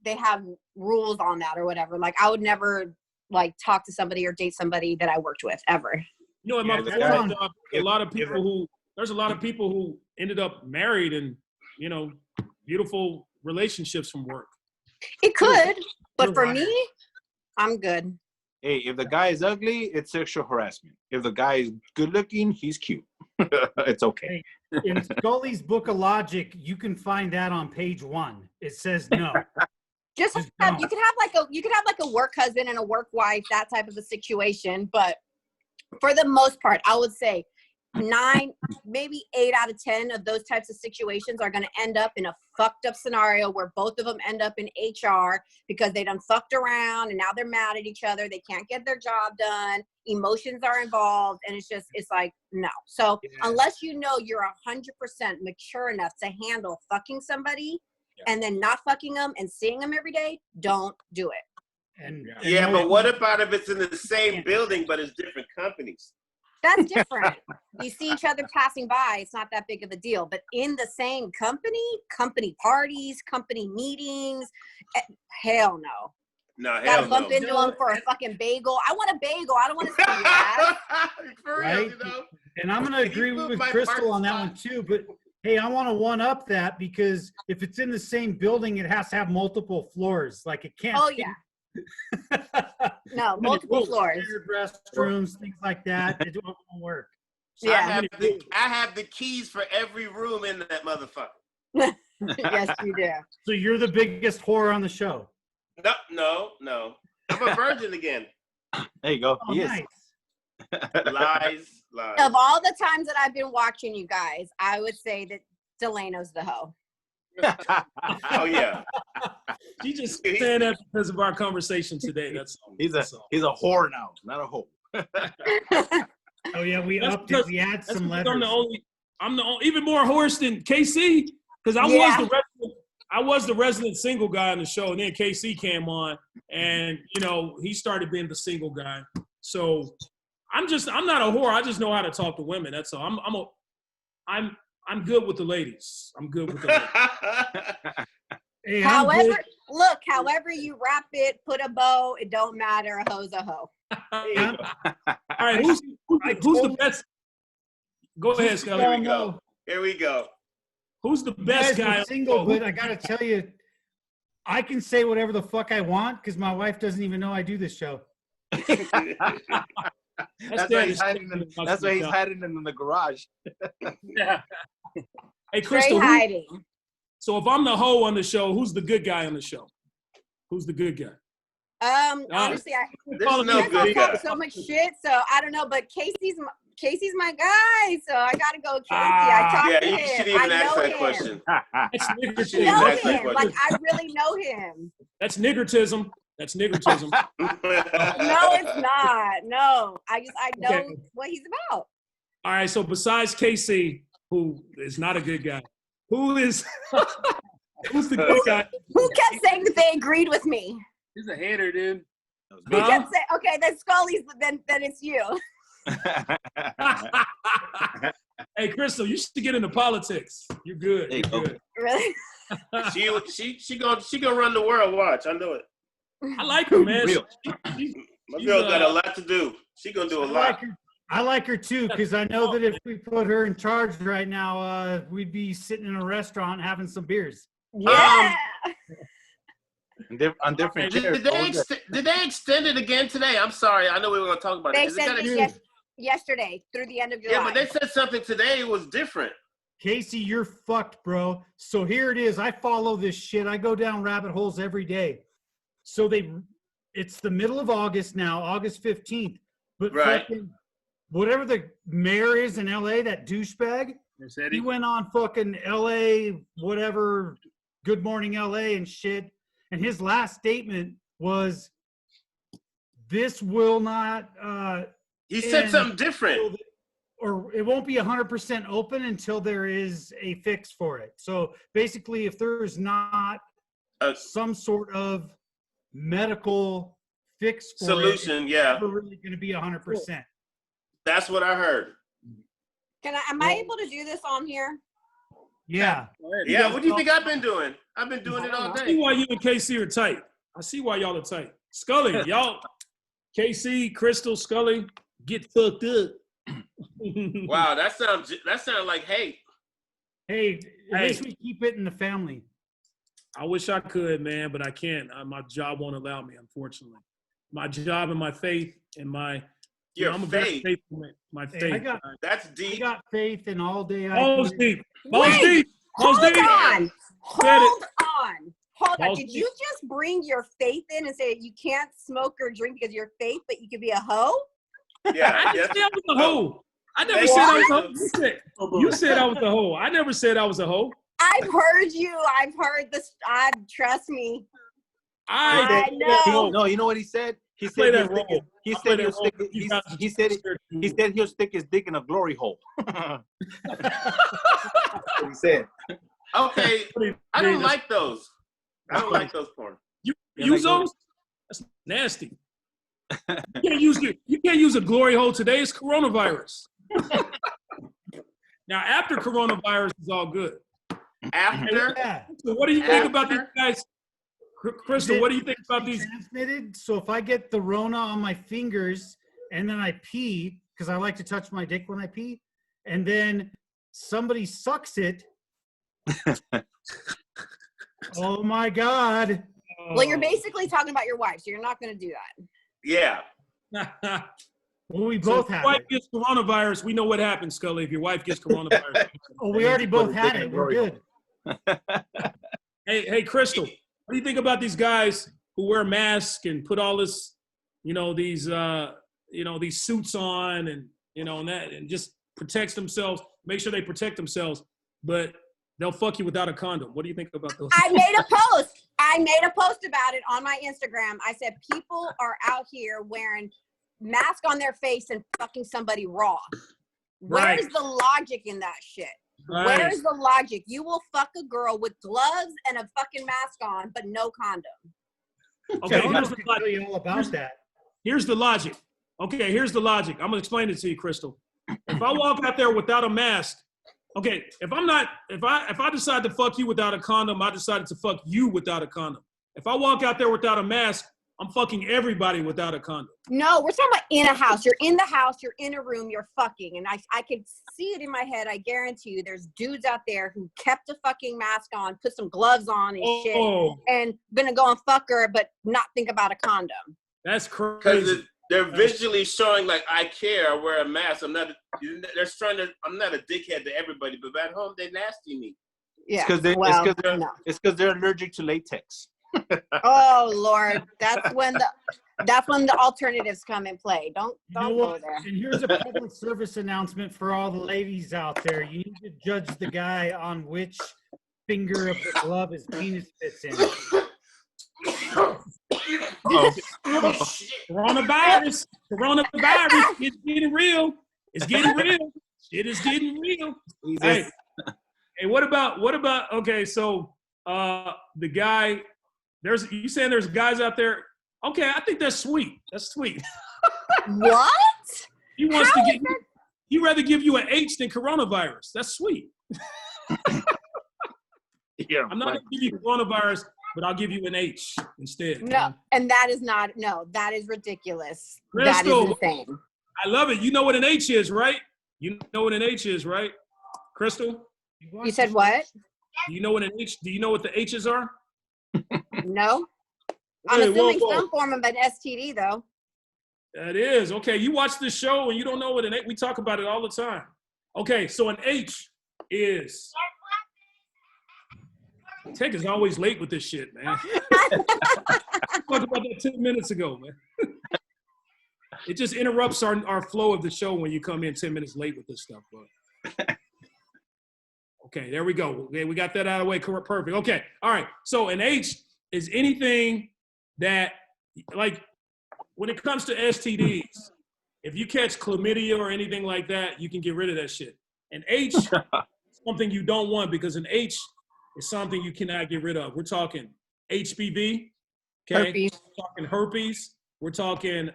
they have rules on that or whatever. Like, I would never like talk to somebody or date somebody that I worked with ever. You know, in my former job, there's a lot of people who ended up married and, you know, beautiful relationships from work. It could, but for me, I'm good. Hey, if the guy is ugly, it's sexual harassment. If the guy is good looking, he's cute. It's okay. Hey, in Scully's Book of Logic, you can find that on page 1. It says no. You could have like a work husband and a work wife, that type of a situation. But for the most part, I would say 9, maybe 8 out of 10 of those types of situations are going to end up in a fucked up scenario where both of them end up in HR because they done fucked around and now they're mad at each other. They can't get their job done. Emotions are involved. And it's like, no. So unless you know you're 100% mature enough to handle fucking somebody and then not fucking them and seeing them every day, don't do it. But what about if it's in the same building but it's different companies? That's different. You see each other passing by, it's not that big of a deal. But in the same company parties, company meetings, hell no. No, hell Gotta bump into them for a fucking bagel. I want a bagel. I don't want to see your ass. For real, right? you know? And I'm going to agree with Crystal on that one too. But hey, I want to one-up that because if it's in the same building, it has to have multiple floors. Like it can't. Oh, yeah. No, multiple floors. Restrooms, things like that. It won't work. So I have the keys for every room in that motherfucker. Yes, you do. So you're the biggest whore on the show. No. I'm a virgin again. There you go. Oh, nice. Lies. Of all the times that I've been watching you guys, I would say that Delano's the hoe. Oh yeah. She just saying that because of our conversation today. That's all. He's a whore now, not a hoe. Oh yeah, we That's upped it. because- We add That's some because letters. I'm the only, even more horse than KC, because I was the resident single guy on the show, and then KC came on, and he started being the single guy. So I'm not a whore. I just know how to talk to women. That's all. I'm good with the ladies. I'm good with the ladies. Hey, I'm However, look, however you wrap it, put a bow, it don't matter. A hoe's a hoe. good. All right, who's the best? Go ahead, Scully. Here we go. Here we go. Who's the You best guys guy? were single, but I gotta tell you, I can say whatever the fuck I want because my wife doesn't even know I do this show. That's why he's hiding in the garage. Yeah. Hey, Straight Crystal. hiding. So if I'm the hoe on the show, who's the good guy on the show? Who's the good guy? Honestly, There's no you guys all good talk guy. so much shit, so I don't know. But Casey's my guy, so I gotta go with Casey. I talk Yeah, to you him. shouldn't even I ask know that him. question. That's I niggertism. know That's that him. question. Like I really know him. That's niggertism. That's niggertism. No, it's not. No, I know Okay. what he's about. All right, so besides KC, who is not a good guy, who's the good guy? Who kept saying that they agreed with me? He's a hater, dude. Who kept saying, okay, then Scully's, then it's you. Hey, Crystal, you should get into politics. You're good. Hey, You're good. Really? she gonna run the world. Watch, I know it. I like her, man. Real. My girl got a lot to do. She gonna do a lot. I like her too because I know that if we put her in charge right now, we'd be sitting in a restaurant having some beers. Yeah. On different Did chairs. they extend it again today? I'm sorry. I know we were gonna talk about They it. Is it said gotta- yesterday through the end of July. Yeah, but they said something today was different. Casey, you're fucked, bro. So here it is. I follow this shit. I go down rabbit holes every day. So it's the middle of August now, August 15th. But Right. fucking whatever the mayor is in LA, that douchebag, he went on fucking LA, whatever, Good Morning LA and shit. And his last statement was, this will not, He said And- something different. or it won't be 100% open until there is a fix for it. So basically, if there's not some sort of medical fix for Solution, it's yeah. never really going to be 100%. That's what I heard. Am I able to do this on here? Yeah. Yeah, what do you think I've been doing? I've been doing it all I see day. why you and KC are tight. I see why y'all are tight. Scully, y'all, KC, Crystal, Scully, get fucked up. Wow, that sounds like hate. Hey, at least we keep it in the family. I wish I could, man, but I can't. My job won't allow me, unfortunately. My job and my faith and my Your I'm a very faith. faithful man. My Hey, faith. That's I deep. got faith in all day. Balls deep. Balls Wait, deep. Balls Hold deep. on. Hold on. Balls Did deep. you just bring your faith in and say you can't smoke or drink because of your faith, but you could be a hoe? Yeah, I yes. didn't say I was a hoe. I never Thank said I you, was a hoe. You said I was a hoe. I never said I was a hoe. I've heard you. I've heard this. Trust me. I know. No, you know what he said? He play said that role. he I play said that he'll role. stick. He said he'll stick his dick in a glory hole. That's what he said. Okay, I don't like those. I don't like those porn. You use those? That's nasty. You can't use a glory hole today. It's coronavirus. Now, after coronavirus is all good. After? Yeah. So what do you think about these guys? Crystal, what do you think about these? Transmitted. So if I get the Rona on my fingers and then I pee, because I like to touch my dick when I pee, and then somebody sucks it. Oh my God. Well, you're basically talking about your wife, so you're not going to do that. Yeah. Well, we So both if your have wife it. gets coronavirus, we know what happens, Scully. If your wife gets coronavirus. Oh, we already both had it. We're good. Hey, Crystal, what do you think about these guys who wear masks and put all this, these suits on and, and that, and just protects themselves, make sure they protect themselves, but they'll fuck you without a condom. What do you think about those? I made a post about it on my Instagram. I said people are out here wearing mask on their face and fucking somebody raw. Right. Where's the logic in that shit? Right. Where's the logic? You will fuck a girl with gloves and a fucking mask on, but no condom. Okay, Tell here's us the logic. all about that. Here's the logic. Okay, here's the logic. I'm gonna explain it to you, Crystal. If I walk out there without a mask, okay, if I decide to fuck you without a condom, I decided to fuck you without a condom. If I walk out there without a mask, I'm fucking everybody without a condom. No, we're talking about in a house. You're in the house, you're in a room, you're fucking. And I could see it in my head. I guarantee you there's dudes out there who kept a fucking mask on, put some gloves on and shit, and gonna go and fuck her, but not think about a condom. That's crazy. Because they're visually showing like I care. I wear a mask. I'm not. They're trying to. I'm not a dickhead to everybody, but at home they nasty me. Yeah. It's because they're allergic to latex. Oh Lord, that's when the alternatives come in play. Don't go there. And here's a public service announcement for all the ladies out there. You need to judge the guy on which finger of the glove his penis fits in. Coronavirus. It's getting real. It's getting real. Shit is getting real. Hey, what about? Okay, so the guy. You saying there's guys out there? Okay, I think that's sweet. That's sweet. What? He wants to get. He'd rather give you an H than coronavirus. That's sweet. Yeah, I'm not gonna give you coronavirus, but I'll give you an H instead. No, and that is not. No, that is ridiculous. Crystal, that is insane. I love it. You know what an H is, right? You know what an H is, right? Crystal? You said what? Do you know what an H? Do you know what the H's are? No. I'm assuming some form of an STD, though. That is. Okay, you watch this show and you don't know what an H, we talk about it all the time. Okay, so an H is, Tech is always late with this shit, man. We talked about that 10 minutes ago, man. It just interrupts our flow of the show when you come in 10 minutes late with this stuff, bro. Okay, there we go. Okay, we got that out of the way. Perfect. Okay, all right. So an H is anything that, like, when it comes to STDs, if you catch chlamydia or anything like that, you can get rid of that shit. An H is something you don't want because an H is something you cannot get rid of. We're talking HPV, okay? Herpes. We're talking herpes. We're talking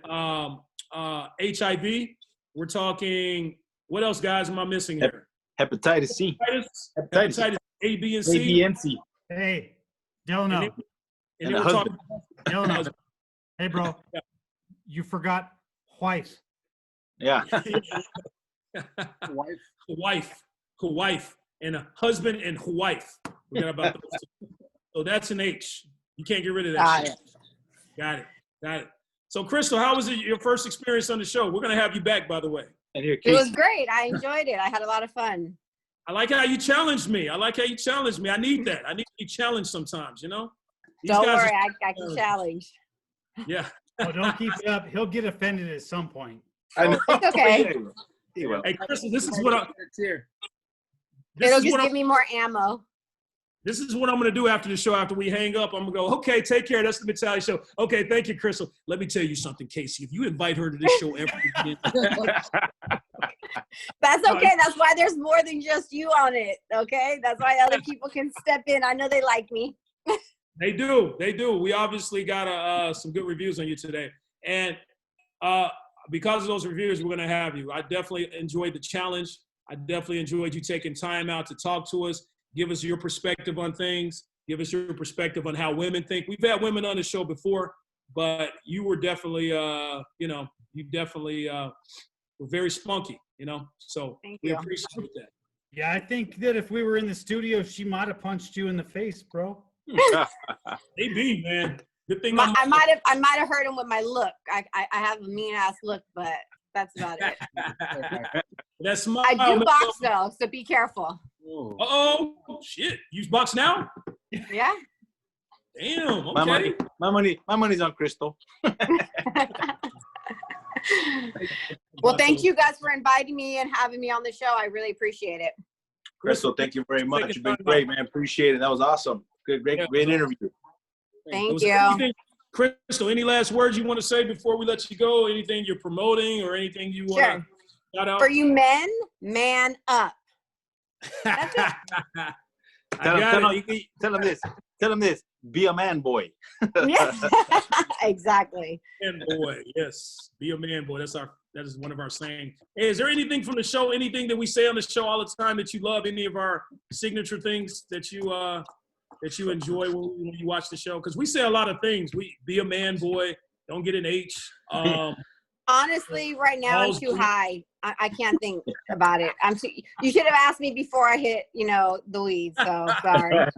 HIV. We're talking, what else, guys, am I missing here? Hepatitis C. Hepatitis A, B, and C. A, B, and C. Hey, Delano. And then we're talking Delano. Hey, bro. Yeah. You forgot wife. Yeah. wife, and a husband and wife. Forget about those two. So that's an H. You can't get rid of that shit. Got it. So, Crystal, how was it your first experience on the show? We're going to have you back, by the way. And here, It was great. I enjoyed it. I had a lot of fun. I like how you challenged me. I need that. I need to be challenged sometimes, you know? Don't worry. I can challenge. Yeah. Oh, don't keep it up. He'll get offended at some point. I know. It's okay. He will. Hey, Crystal, this is what It'll just give me more ammo. This is what I'm going to do after the show. After we hang up, I'm going to go, okay, take care. That's the mentality show. Okay, thank you, Crystal. Let me tell you something, Casey. If you invite her to this show every weekend. That's okay. That's why there's more than just you on it, okay? That's why other people can step in. I know they like me. They do. We obviously got some good reviews on you today. And because of those reviews, we're going to have you. I definitely enjoyed the challenge. I definitely enjoyed you taking time out to talk to us. Give us your perspective on things. Give us your perspective on how women think. We've had women on the show before, but you were definitely, you definitely were very spunky, you know? So we appreciate that. Yeah, I think that if we were in the studio, she might have punched you in the face, bro. Maybe, man. Good thing I might have hurt him with my look. I have a mean ass look, but that's about it. That's small. I do box though, so be careful. Oh shit! You box now? Yeah. Damn. Okay. My money's on Crystal. Well, thank you guys for inviting me and having me on the show. I really appreciate it. Crystal, thank you very much. You've been great, man. Appreciate it. That was awesome. Great interview. Thank you. Crystal, any last words you want to say before we let you go? Anything you're promoting or anything you want to shout out? For you men, man up. That's it. Tell him this. Tell him this. Be a man, boy. Yeah. Exactly. Man boy, yes. Be a man boy. That is one of our sayings. Hey, is there anything from the show, anything that we say on the show all the time that you love? Any of our signature things that you enjoy when you watch the show? Because we say a lot of things. We be a man boy. Don't get an H. Honestly, right now I'm too high. I can't think about it. You should have asked me before I hit, the weeds. So sorry.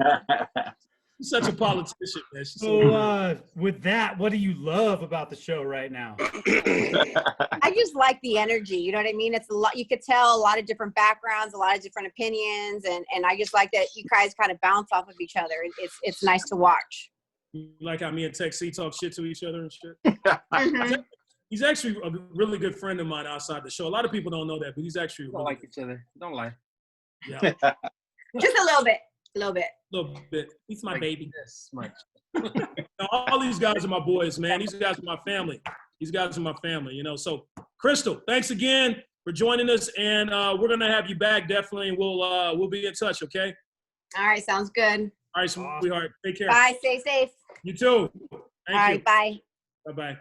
She's such a politician, man. So with that, what do you love about the show right now? I just like the energy. You know what I mean? It's a lot. You could tell a lot of different backgrounds, a lot of different opinions, and I just like that you guys kind of bounce off of each other. It's nice to watch. You like how me and Tech C talk shit to each other and shit? Mm-hmm. He's actually a really good friend of mine outside the show. A lot of people don't know that, but he's actually Don't like each other. Don't lie. Yeah. Just a little bit. A little bit. He's my baby. This much. Now, all these guys are my boys, man. These guys are my family. So, Crystal, thanks again for joining us, and we're gonna have you back definitely, and we'll be in touch. Okay. All right. Sounds good. All right, sweetheart. Take care. Bye. Stay safe. You too. Thank you. All right. Bye. Bye-bye.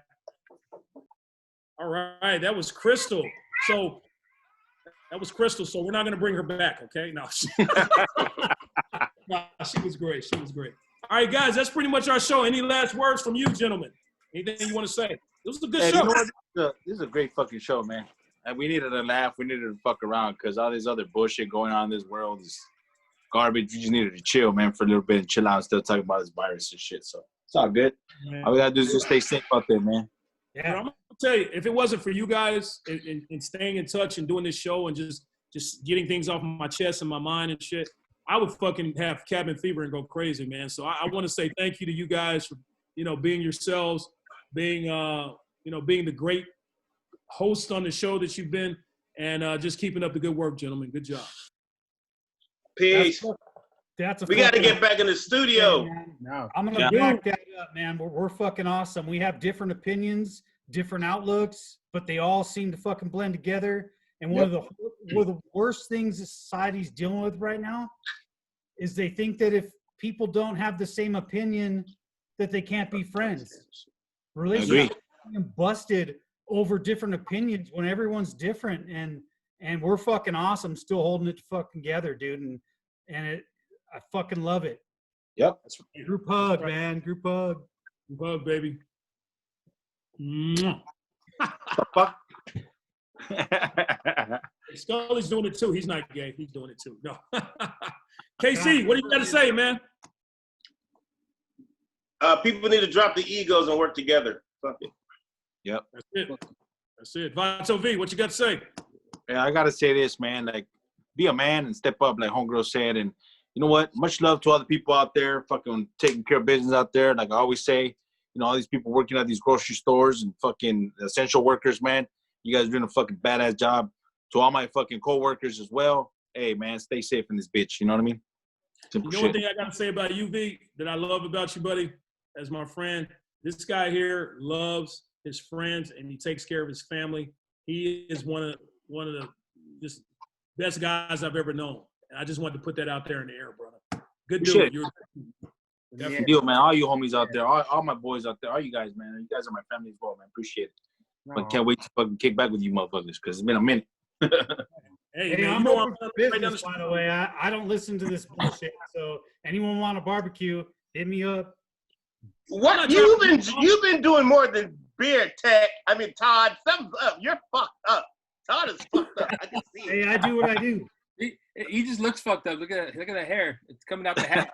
All right, that was Crystal. So we're not gonna bring her back, okay? No. No, she was great. All right, guys, that's pretty much our show. Any last words from you, gentlemen? Anything you want to say? This was a good show. You know what? This is a great fucking show, man. And we needed to laugh. We needed to fuck around because all this other bullshit going on in this world is garbage. We just needed to chill, man, for a little bit and chill out and still talk about this virus and shit. So it's all good. Man. All we gotta do is just stay safe out there, man. Yeah, I'm gonna tell you, if it wasn't for you guys and staying in touch and doing this show and just getting things off my chest and my mind and shit, I would fucking have cabin fever and go crazy, man. So I want to say thank you to you guys for, being yourselves, being the great host on the show that you've been, and just keeping up the good work, gentlemen. Good job. Peace. We got to get back in the studio. No. I'm going to back that up, man. We're fucking awesome. We have different opinions, different outlooks, but they all seem to fucking blend together. And one of the worst things that society's dealing with right now is they think that if people don't have the same opinion, that they can't be friends. Relationships are being busted over different opinions when everyone's different, and we're fucking awesome, still holding it fucking together, dude. I fucking love it. Yep. Group hug, man. Group hug. Group hug, baby. Scully's doing it too. He's not gay. He's doing it too. No. KC, what do you got to say, man? People need to drop the egos and work together. Fuck it. Yep. That's it. Vato V, what you got to say? Yeah, I got to say this, man. Like, be a man and step up, like Homegirl said. And you know what? Much love to all the people out there fucking taking care of business out there. Like I always say, all these people working at these grocery stores and fucking essential workers, man. You guys are doing a fucking badass job. To all my fucking coworkers as well. Hey, man, stay safe in this bitch. You know what I mean? Simple shit. One thing I got to say about you, V, that I love about you, buddy, as my friend, this guy here loves his friends and he takes care of his family. He is one of the just best guys I've ever known. And I just wanted to put that out there in the air, brother. Good dude. Good deal, man. All you homies out there, all my boys out there, all you guys, man. You guys are my family as well, man. Appreciate it. But can't wait to fucking kick back with you motherfuckers because it's been a minute. Hey, man, I'm open for business, by the way. I don't listen to this bullshit. So anyone want a barbecue, hit me up. What you've been doing more than beer, Tech. I mean, Todd, something's up. You're fucked up. Todd is fucked up. I can see it. Hey, I do what I do. He just looks fucked up. Look at the hair. It's coming out the hat.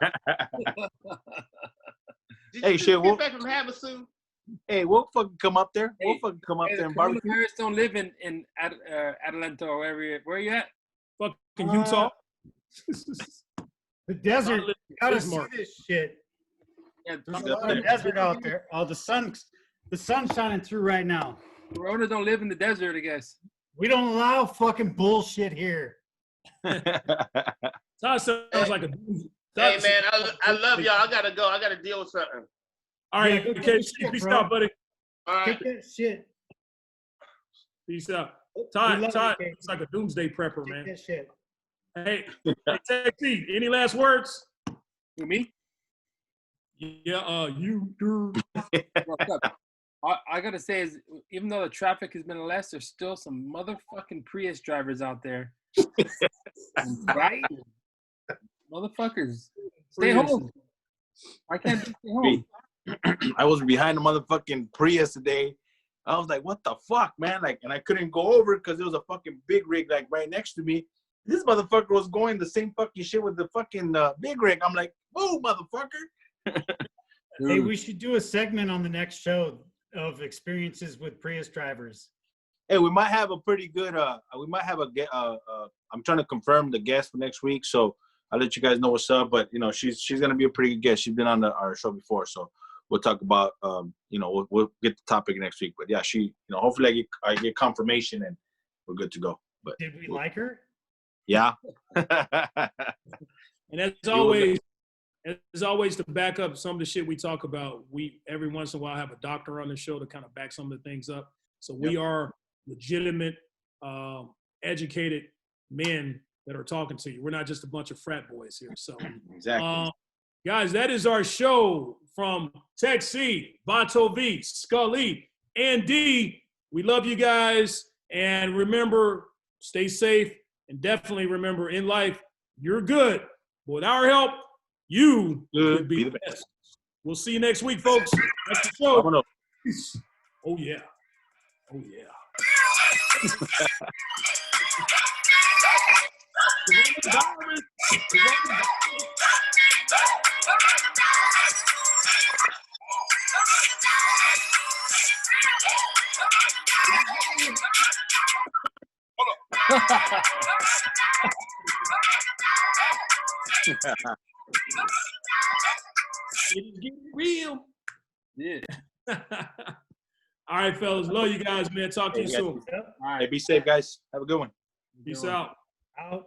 Hey, shit. Get back from Havasu. Hey, we'll fucking come up there. We'll fucking come up there and barbecue. Coronavirus don't live in Atlanta or wherever. Where are you at? Fucking Utah. The desert. You gotta see this shit. Yeah, there's a lot of desert out there. Oh, the sun's shining through right now. Corona don't live in the desert, I guess. We don't allow fucking bullshit here. Todd sounds like a. Hey man, I love y'all. I gotta go. I gotta deal with something. All right, Yeah, go okay, take a shit, peace bro. out, buddy. All right. Take that shit. Peace out. We Todd, love Todd, you, Casey. it's like a doomsday prepper, Take man. that shit. Hey, Taxi, any last words? Who, me? Yeah, you do. What's up? I gotta say is, even though the traffic has been less, there's still some motherfucking Prius drivers out there. Right? Motherfuckers, stay Prius. home. I can't just stay home. I was behind the motherfucking Prius today. I was like, what the fuck, man? Like, and I couldn't go over because there was a fucking big rig like right next to me. This motherfucker was going the same fucking shit with the fucking big rig. I'm like, whoa, motherfucker. Hey, we should do a segment on the next show of experiences with Prius drivers. Hey, we might have a pretty good. We might have I'm trying to confirm the guest for next week, so I'll let you guys know what's up. But you know, she's gonna be a pretty good guest. She's been on our show before, so we'll talk about. You know, we'll get the topic next week. But yeah, hopefully I get confirmation and we're good to go. But Did we like her? yeah. And as always, to back up some of the shit we talk about, we every once in a while have a doctor on the show to kind of back some of the things up. So we are legitimate, educated men that are talking to you. We're not just a bunch of frat boys here. So Exactly. guys, that is our show from Tech C, Vato V, Scully, and D. We love you guys. And remember, stay safe. And definitely remember, in life, you're good. But with our help, you could be the best. We'll see you next week, folks. That's the show. Peace. Oh, yeah. Oh, yeah. It's getting real. Yeah. All right, fellas. Love you guys, man. Talk to you soon. All right. Hey, be safe, guys. Have a good one. Peace out. Out.